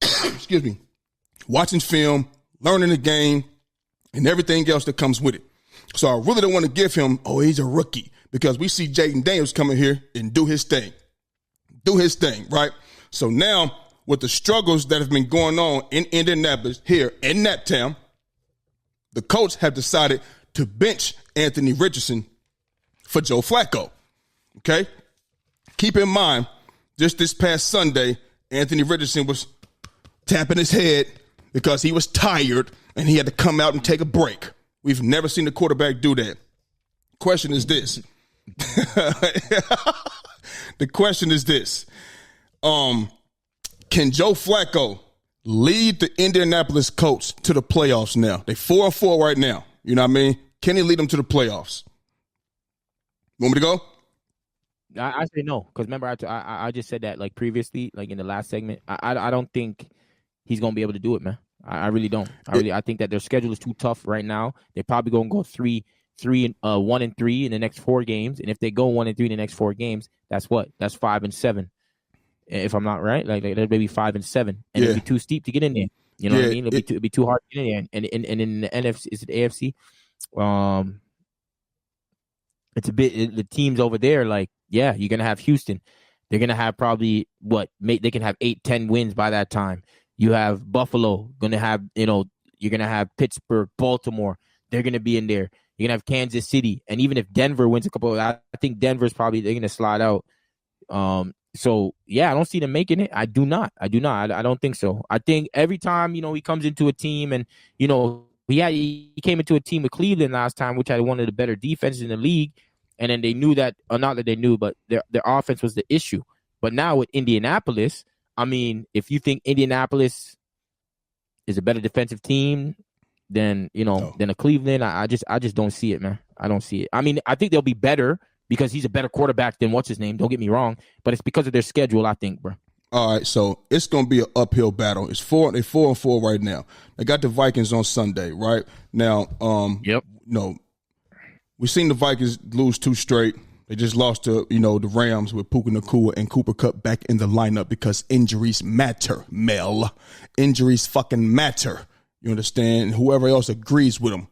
excuse me, watching film, learning the game, and everything else that comes with it. So I really don't want to give him, he's a rookie, because we see Jaden Daniels coming here and do his thing, right? So now, with the struggles that have been going on in Indianapolis, here in Naptown, the Colts have decided to bench Anthony Richardson for Joe Flacco, okay? Keep in mind, just this past Sunday, Anthony Richardson was tapping his head because he was tired and he had to come out and take a break. We've never seen the quarterback do that. Question is this. The question is this. Can Joe Flacco lead the Indianapolis Colts to the playoffs now? They're 4-4 right now. You know what I mean? Can he lead them to the playoffs? Want me to go? I say no, because remember I just said that like previously, like in the last segment. I don't think he's gonna be able to do it, man. I really don't. I think that their schedule is too tough right now. They're probably gonna go 1-3 in the next 4 games, and if they go 1-3 in the next 4 games, that's 5-7. If I'm not right, like that'd be 5-7, and it'd be too steep to get in there. You know what I mean? It'd be too hard to get in there. And in the NFC, is it AFC? It's a bit the teams over there. Like, yeah, you're gonna have Houston. They're gonna have probably they can have 8-10 wins by that time. You have Buffalo gonna have you're gonna have Pittsburgh, Baltimore. They're gonna be in there. You're gonna have Kansas City, and even if Denver wins a couple, I think Denver's probably they're gonna slide out. So yeah, I don't see them making it. I do not. I don't think so. I think every time he comes into a team and he came into a team with Cleveland last time, which had one of the better defenses in the league, and then they knew that, or not that they knew, but their offense was the issue. But now with Indianapolis, I mean, if you think Indianapolis is a better defensive team than a Cleveland, I just don't see it, man. I don't see it. I mean, I think they'll be better because he's a better quarterback than what's his name. Don't get me wrong, but it's because of their schedule, I think, bro. All right, so it's going to be an uphill battle. They're 4-4 right now. They got the Vikings on Sunday, right? Now, yep. We've seen the Vikings lose 2 straight. They just lost to, the Rams with Puka Nacua and Cooper Kupp back in the lineup because injuries matter, Mel. Injuries fucking matter. You understand? And whoever else agrees with them.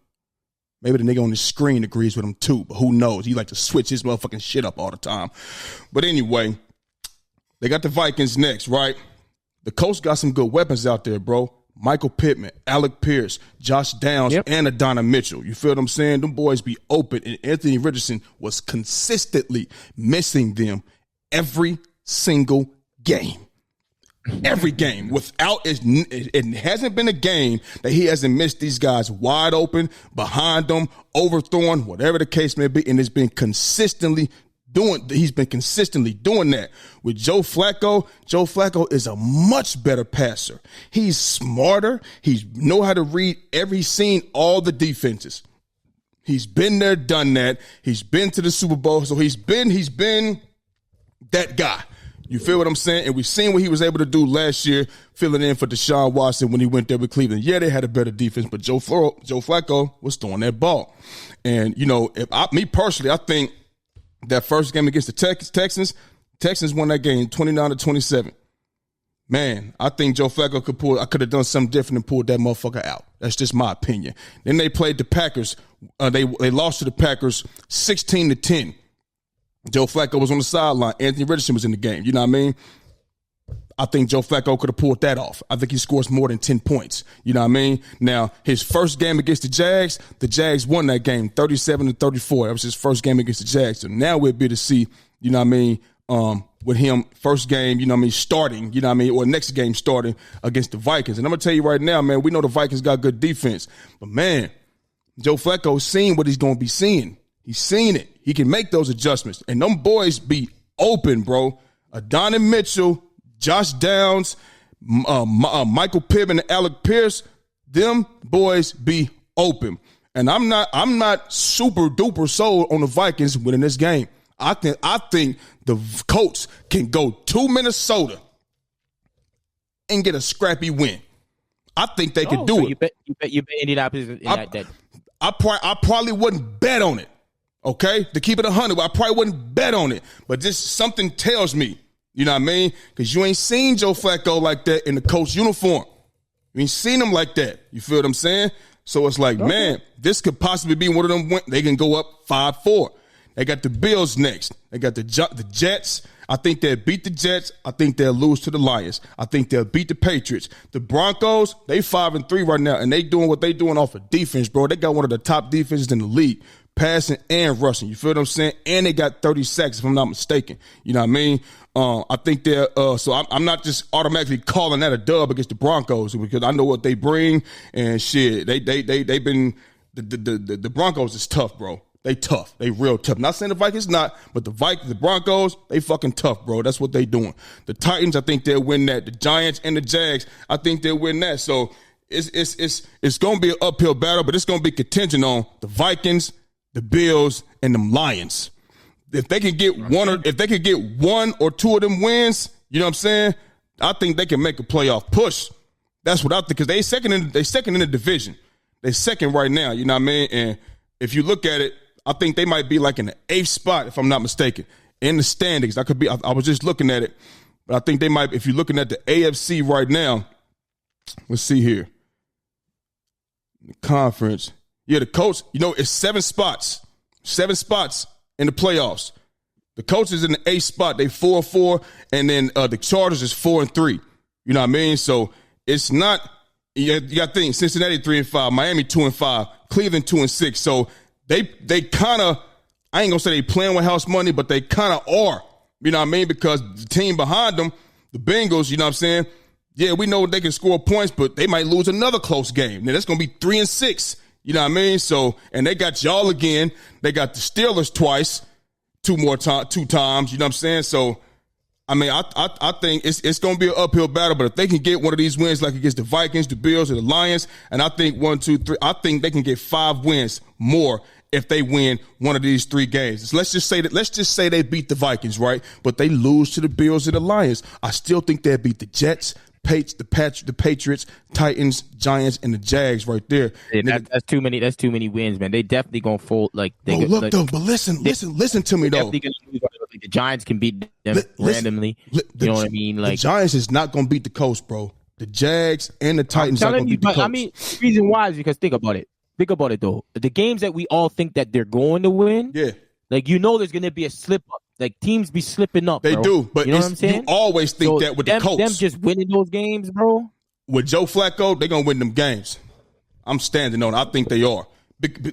Maybe the nigga on the screen agrees with him too, but who knows? He like to switch his motherfucking shit up all the time. But anyway, they got the Vikings next, right? The Colts got some good weapons out there, bro. Michael Pittman, Alec Pierce, Josh Downs, and Adonai Mitchell. You feel what I'm saying? Them boys be open, and Anthony Richardson was consistently missing them every single game. Every game. Without it hasn't been a game that he hasn't missed these guys wide open, behind them, overthrowing, whatever the case may be, and he's been consistently doing that. With Joe Flacco is a much better passer. He's smarter. He know how to read he's seen all the defenses. He's been there, done that. He's been to the Super Bowl, so he's been that guy. You feel what I'm saying? And we've seen what he was able to do last year, filling in for Deshaun Watson when he went there with Cleveland. Yeah, they had a better defense, but Joe Flacco was throwing that ball. And, me personally, I think that first game against the Texans won that game 29-27. Man, I think Joe Flacco I could have done something different and pulled that motherfucker out. That's just my opinion. Then they played the Packers. They lost to the Packers 16-10. Joe Flacco was on the sideline. Anthony Richardson was in the game. You know what I mean? I think Joe Flacco could have pulled that off. I think he scores more than 10 points. You know what I mean? Now, his first game against the Jags won that game 37-34. That was his first game against the Jags. So now we'll be able to see, you know what I mean, with him first game, you know what I mean, starting, you know what I mean, or next game starting against the Vikings. And I'm going to tell you right now, man, we know the Vikings got good defense. But, man, Joe Flacco's seen what he's going to be seeing. He's seen it. He can make those adjustments. And them boys be open, bro. Adonai Mitchell, Josh Downs, Michael Pittman, and Alec Pierce, them boys be open. And I'm not super duper sold on the Vikings winning this game. I think the Colts can go to Minnesota and get a scrappy win. I think they could do it. You bet Indianapolis in that. I probably wouldn't bet on it. Okay, to keep it 100, I probably wouldn't bet on it, but just something tells me, you know what I mean? Because you ain't seen Joe Flacco like that in the Colts uniform. You ain't seen him like that. You feel what I'm saying? So it's like, man, this could possibly be one of them. They can go up 5-4. They got the Bills next. They got the Jets. I think they'll beat the Jets. I think they'll lose to the Lions. I think they'll beat the Patriots. The Broncos, they 5-3 right now, and they doing what they doing off of defense, bro. They got one of the top defenses in the league. Passing and rushing. You feel what I'm saying? And they got 30 sacks, if I'm not mistaken. You know what I mean? I think they're so I'm not just automatically calling that a dub against the Broncos because I know what they bring and shit. They've been the Broncos is tough, bro. They tough. They real tough. Not saying the Vikings not, but the Broncos, they fucking tough, bro. That's what they doing. The Titans, I think they'll win that. The Giants and the Jags, I think they'll win that. So it's gonna be an uphill battle, but it's gonna be contingent on the Vikings, the Bills, and them Lions. If they can get one or two of them wins, you know what I'm saying? I think they can make a playoff push. That's what I think, because they second in the division. They second right now, you know what I mean? And if you look at it, I think they might be like in the 8th spot, if I'm not mistaken, in the standings. I was just looking at it, but I think they might, if you're looking at the AFC right now, let's see here. The conference. Yeah, the Colts, it's 7 spots. 7 spots in the playoffs. The Colts is in the 8th spot. They 4-4, and then the Chargers is 4-3. You know what I mean? So it's not, you got to think, Cincinnati 3-5, Miami 2-5, Cleveland 2-6. So they kind of, I ain't going to say they playing with house money, but they kind of are. You know what I mean? Because the team behind them, the Bengals, you know what I'm saying? Yeah, we know they can score points, but they might lose another close game. Now, that's going to be 3-6. You know what I mean? So, and they got y'all again. They got the Steelers twice, 2 times. You know what I'm saying? So, I mean, I think it's going to be an uphill battle, but if they can get one of these wins like against the Vikings, the Bills, or the Lions, and I think 1, 2, 3, I think they can get 5 wins more if they win one of these 3 games. Let's just say they beat the Vikings, right? But they lose to the Bills or the Lions. I still think they'll beat the Jets, the Patriots, Titans, Giants, and the Jags right there. Yeah, that's too many. That's too many wins, man. They definitely gonna fold. Like, but listen to me though. The Giants can beat them randomly. You know what I mean? Like, the Giants is not gonna beat the Colts, bro. The Jags and the Titans are gonna beat the Colts. I mean, the reason why is because think about it. Think about it though. The games that we all think that they're going to win, yeah. Like, there's gonna be a slip up. Like, teams be slipping up. They do, but you know what I'm saying? You always think that with the Colts. Them just winning those games, bro. With Joe Flacco, they're going to win them games. I'm standing on it. I think they are.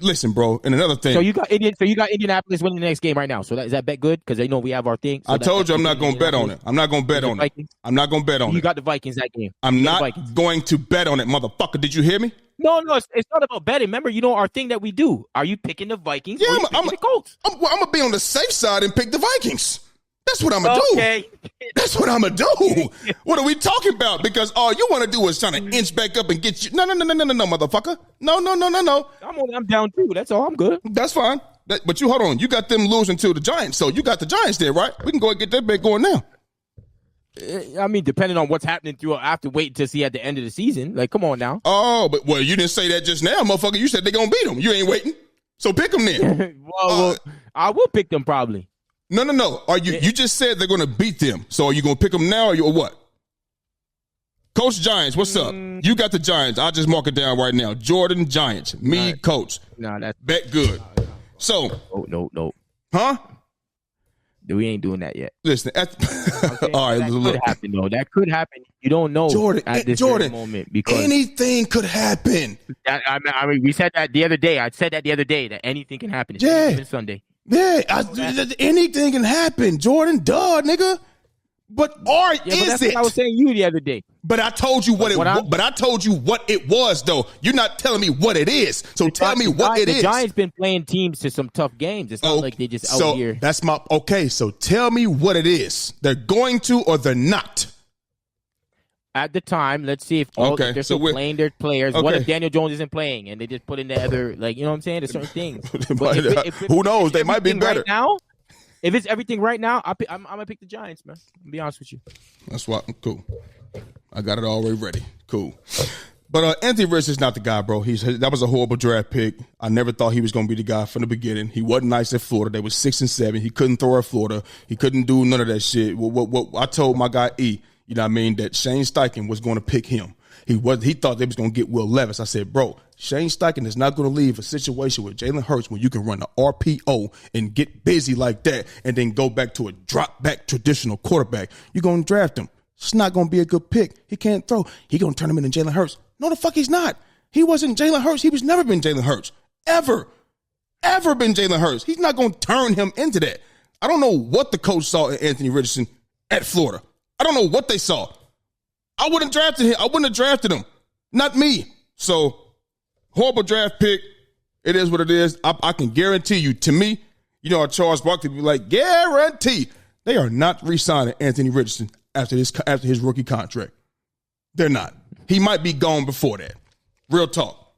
Listen, bro, and another thing. So you got Indianapolis winning the next game right now. So is that bet good? Because they know we have our thing. So I told you I'm not going to bet on it. I'm not going to bet on it. I'm not going to bet on it. You got the Vikings that game. I'm not going to bet on it, motherfucker. Did you hear me? No, it's not about betting. Remember, our thing that we do. Are you picking the Vikings? Yeah, or I'm the Colts. I'm going to be on the safe side and pick the Vikings. That's what I'm going to do. That's what I'm going to do. What are we talking about? Because all you want to do is trying to inch back up and get you. No, motherfucker. No. I'm down too. That's all. I'm good. That's fine. But you hold on. You got them losing to the Giants. So you got the Giants there, right? We can go and get that bet going now. I mean, depending on what's happening I have to wait to see at the end of the season. Like, come on now. Oh, but you didn't say that just now, motherfucker. You said they're going to beat them. You ain't waiting. So pick them then. well, I will pick them probably. No. Are you? You just said they're going to beat them. So are you going to pick them now or what? Coach Giants, what's up? You got the Giants. I'll just mark it down right now. Jordan Giants. Me, Coach. No, that's bet good. So. No. Huh? We ain't doing that yet. Listen. All right. That could happen though. That could happen. You don't know, Jordan. At this moment because anything could happen. I mean, we said that the other day. I said that the other day that anything can happen. Even Sunday. Yeah, anything can happen, Jordan. Duh, nigga. But that's what I was saying you the other day. But I told you But I told you what it was, though. You're not telling me what it is. So tell me what it is. The Giants been playing teams to some tough games. It's not like they just out here. That's so tell me what it is. They're going to or they're not. At the time, let's see if they're still playing their players. Okay. What if Daniel Jones isn't playing and they just put in the other, you know what I'm saying? There's certain things. Who knows? They might be better. Right now, if it's everything right now, I'm going to pick the Giants, man. I'll be honest with you. That's why. Cool. I got it already ready. Cool. But Anthony Richardson's not the guy, bro. That was a horrible draft pick. I never thought he was going to be the guy from the beginning. He wasn't nice at Florida. They were 6-7. He couldn't throw at Florida. He couldn't do none of that shit. What I told my guy E, you know what I mean, that Shane Steichen was going to pick him. He thought they was going to get Will Levis. I said, bro, Shane Steichen is not going to leave a situation with Jalen Hurts when you can run an RPO and get busy like that and then go back to a drop-back traditional quarterback. You're going to draft him. It's not going to be a good pick. He can't throw. He going to turn him into Jalen Hurts. No, the fuck he's not. He wasn't Jalen Hurts. He was never been Jalen Hurts. Ever been Jalen Hurts. He's not going to turn him into that. I don't know what the coach saw in Anthony Richardson at Florida. I don't know what they saw. I wouldn't have drafted him. I wouldn't have drafted him. Not me. So, horrible draft pick. It is what it is. I can guarantee you, to me, Charles Barkley be like, guarantee. They are not re-signing Anthony Richardson after his rookie contract. They're not. He might be gone before that. Real talk.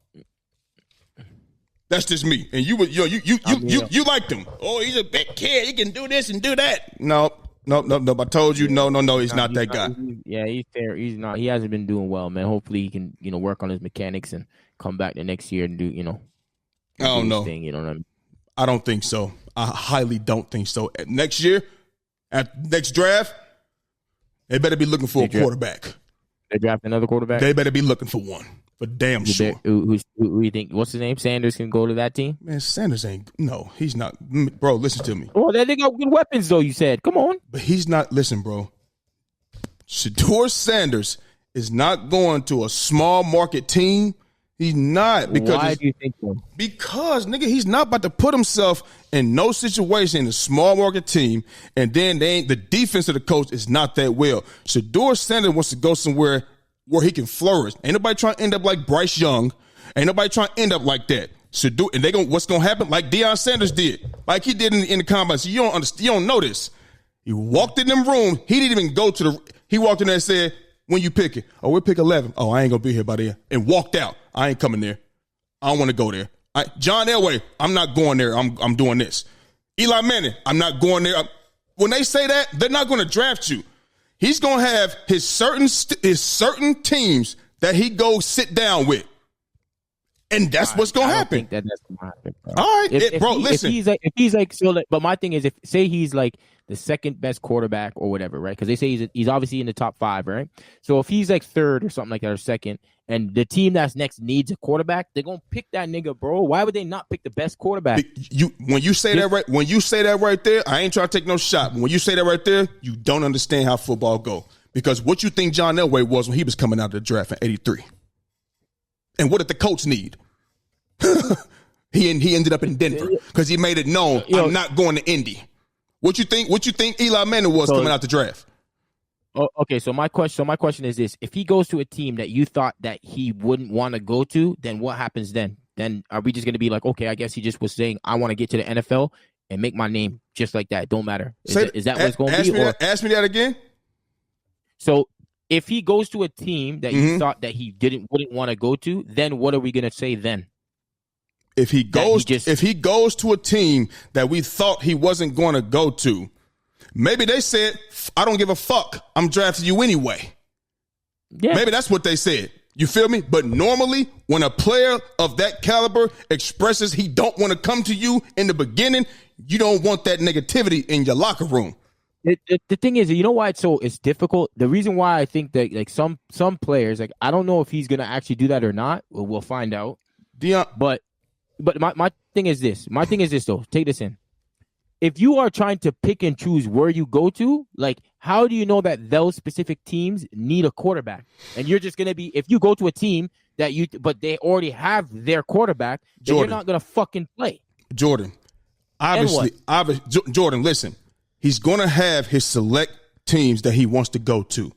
That's just me. And you liked him. Oh, he's a big kid. He can do this and do that. No. I told you, no. He's not that guy. He's fair. He's not. He hasn't been doing well, man. Hopefully, he can, work on his mechanics and come back the next year and do, I don't know. Thing, you know what I mean? I don't think so. I highly don't think so. Next year, at next draft, they better be looking for a quarterback. They draft another quarterback? They better be looking for one. For damn sure. Who you think? What's his name? Sanders can go to that team? Man, Sanders ain't. No, he's not. Bro, listen to me. Oh, they got good weapons, though, you said. Come on. But he's not. Listen, bro. Shedeur Sanders is not going to a small market team. He's not. Why do you think so? Because, nigga, he's not about to put himself in no situation in a small market team, and then the defense of the coach is not that well. Shedeur Sanders wants to go somewhere where he can flourish. Ain't nobody trying to end up like Bryce Young. Ain't nobody trying to end up like that. And what's going to happen? Like Deion Sanders did. Like he did in the combine. So you don't understand. You don't know this. He walked in them room. He didn't even go he walked in there and said, when you pick it, we'll pick 11. Oh, I ain't going to be here by then. And walked out. I ain't coming there. I don't want to go there. John Elway, I'm not going there. I'm doing this. Eli Manning, I'm not going there. When they say that, they're not going to draft you. He's going to have his certain teams that he goes sit down with. And that's what's going to happen. That's going to happen. Bro. All right, bro, listen. If he's like, but my thing is, say he's like the second best quarterback or whatever, right? Because they say he's obviously in the top 5, right? So if he's like third or something like that, or second, and the team that's next needs a quarterback, they're gonna pick that nigga, bro. Why would they not pick the best quarterback? When you say that right there, I ain't trying to take no shot. But when you say that right there, you don't understand how football go. Because what you think John Elway was when he was coming out of the draft in '83, and what did the Colts need? He ended up in Denver because he made it known, I'm not going to Indy. What you think Eli Manning was coming out the draft? Oh, okay, so my question is this: if he goes to a team that you thought that he wouldn't want to go to, then what happens then? Then are we just going to be like, okay, I guess he just was saying, I want to get to the NFL and make my name just like that? Don't matter. Is that what it's going to be? Ask me that again. So if he goes to a team that you thought that he wouldn't want to go to, then what are we going to say then? If he goes to a team that we thought he wasn't going to go to, maybe they said, I don't give a fuck. I'm drafting you anyway. Yeah. Maybe that's what they said. You feel me? But normally, when a player of that caliber expresses he don't want to come to you in the beginning, you don't want that negativity in your locker room. The thing is, you know why it's difficult? The reason why I think that like some players, like I don't know if he's gonna actually do that or not. We'll find out. But my thing is this. My thing is this though. Take this in. If you are trying to pick and choose where you go to, like, how do you know that those specific teams need a quarterback? And you're just going to be, if you go to a team but they already have their quarterback, then you're not going to fucking play. Jordan, Jordan, listen, he's going to have his select teams that he wants to go to.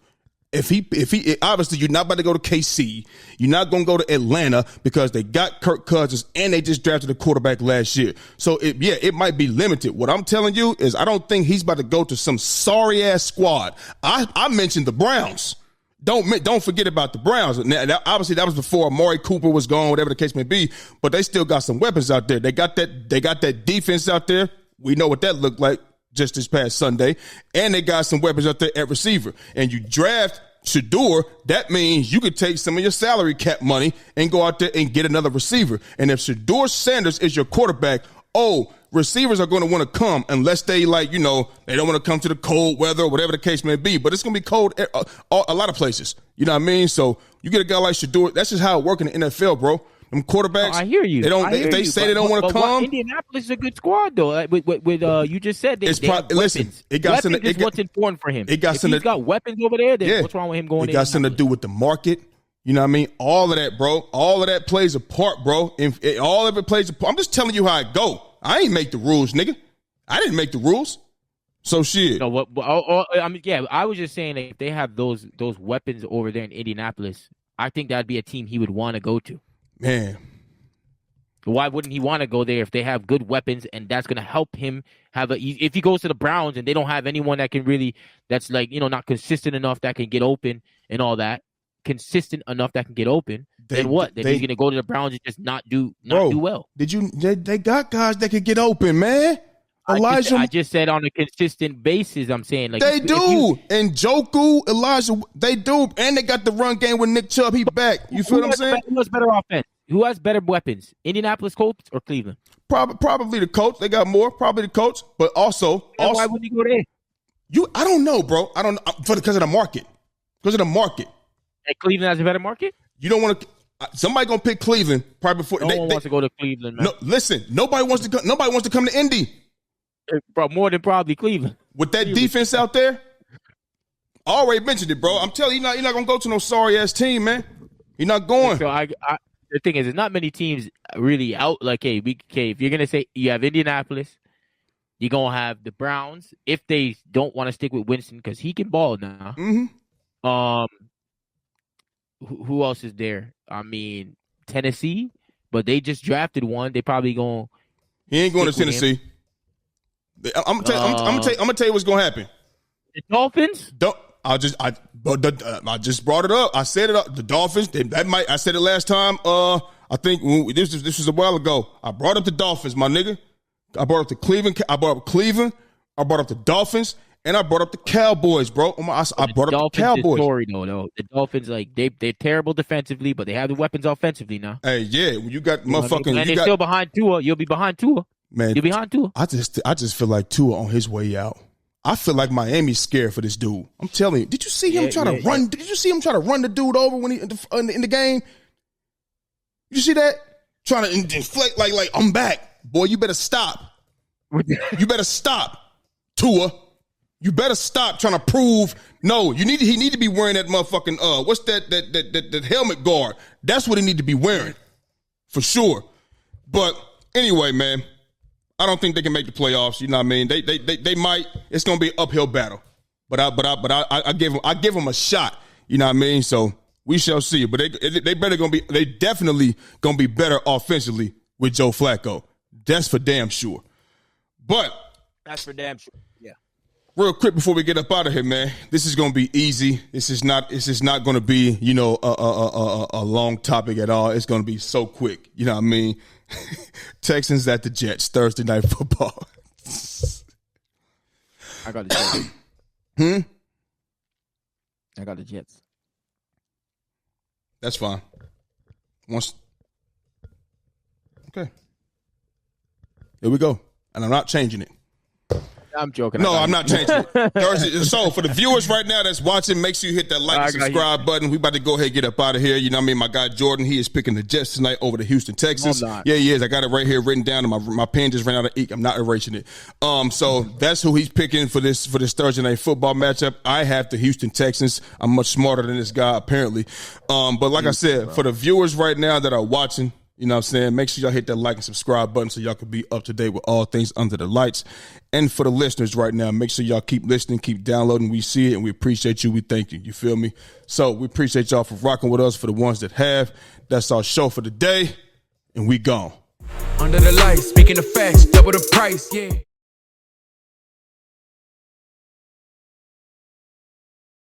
If he obviously you're not about to go to KC, you're not going to go to Atlanta because they got Kirk Cousins and they just drafted a quarterback last year. So it might be limited. What I'm telling you is I don't think he's about to go to some sorry ass squad. I mentioned the Browns. Don't forget about the Browns. Now, obviously that was before Amari Cooper was gone, whatever the case may be. But they still got some weapons out there. They got that defense out there. We know what that looked like just this past Sunday, and they got some weapons out there at receiver. And you draft Shedeur, that means you could take some of your salary cap money and go out there and get another receiver. And if Shedeur Sanders is your quarterback, receivers are going to want to come unless they they don't want to come to the cold weather or whatever the case may be. But it's going to be cold a lot of places. You know what I mean? So you get a guy like Shedeur. That's just how it works in the NFL, bro. Them quarterbacks, I hear you. They say they don't want to come. Indianapolis is a good squad, though. With you just said they have weapons. Weapons is what's important for him. If he's got weapons over there, then what's wrong with him going? It got something to do with the market. You know what I mean? All of that, bro. All of that plays a part, bro. All of it plays a part. I'm just telling you how it go. I ain't make the rules, nigga. I didn't make the rules. So shit. No, I was just saying that if they have those weapons over there in Indianapolis, I think that'd be a team he would want to go to. Man, why wouldn't he want to go there if they have good weapons and that's going to help him if he goes to the Browns and they don't have anyone that can really, that's like, not consistent enough that can get open and all that, consistent enough that can get open, then what? Then he's going to go to the Browns and just not do well. They got guys that can get open, man. Elijah, I just said on a consistent basis. I'm saying like they do, and Njoku, Elijah, they do, and they got the run game with Nick Chubb. He back. You feel what I'm saying? Who has better offense? Who has better weapons? Indianapolis Colts or Cleveland? Probably the Colts. They got more. Probably the Colts, but also why would he go there? I don't know, bro. I don't know because of the market. Because of the market. And Cleveland has a better market. You don't want to. Somebody gonna pick Cleveland probably before. No one wants to go to Cleveland, man. No, listen. Nobody wants to come to Indy. Bro, more than probably Cleveland. With that defense out there, I already mentioned it, bro. I'm telling you, you're not going to go to no sorry-ass team, man. You're not going. So the thing is, there's not many teams really out. Like, if you're going to say you have Indianapolis, you're going to have the Browns, if they don't want to stick with Winston, because he can ball now. Mm-hmm. Who else is there? I mean, Tennessee, but they just drafted one. They probably going to He ain't going to Tennessee. I'm gonna tell you what's gonna happen. The Dolphins? I just brought it up. I said it up. The Dolphins. I said it last time. I think this was a while ago. I brought up the Dolphins, my nigga. I brought up the Cleveland. I brought up Cleveland. I brought up the Dolphins, and I brought up the Cowboys, bro. I brought up the Cowboys. Story, though. The Dolphins, like they're terrible defensively, but they have the weapons offensively now. Hey, yeah, when you got motherfucking, and they're still behind Tua. You'll be behind Tua. Man, you're behind Tua. I just feel like Tua on his way out. I feel like Miami's scared for this dude. I'm telling you. Did you see him try to run? Did you see him try to run the dude over when he in the game? You see that? Trying to inflate like I'm back. Boy, you better stop. You better stop, Tua. You better stop trying to prove. No, he need to be wearing that motherfucking what's that helmet guard? That's what he need to be wearing for sure. But Anyway, man, I don't think they can make the playoffs. You know what I mean? They might. It's gonna be an uphill battle, but I give them a shot. You know what I mean? So we shall see. But they definitely gonna be better offensively with Joe Flacco. That's for damn sure. But that's for damn sure. Yeah. Real quick before we get up out of here, man. This is gonna be easy. This is not gonna be, you know, a long topic at all. It's gonna be so quick. You know what I mean? Texans at the Jets, Thursday Night Football. I got the Jets. I got the Jets. That's fine. Okay. Here we go. And I'm not changing it. I'm joking. No, I'm not changing it. Thursday. So for the viewers right now that's watching, make sure you hit that like and subscribe button. We about to go ahead and get up out of here. You know what I mean? My guy Jordan, he is picking the Jets tonight over to Houston, Texas. No, yeah, he is. I got it right here written down, and my pen just ran out of ink. I'm not erasing it. So that's who he's picking for this Thursday Night Football matchup. I have the Houston Texans. I'm much smarter than this guy apparently. But like I said, for the viewers right now that are watching, you know what I'm saying? Make sure y'all hit that like and subscribe button so y'all can be up to date with all things under the lights. And for the listeners right now, make sure y'all keep listening, keep downloading. We see it and we appreciate you. We thank you. You feel me? So we appreciate y'all for rocking with us. For the ones that have, that's our show for the day. And we gone. Under the lights, speaking of facts, double the price, yeah.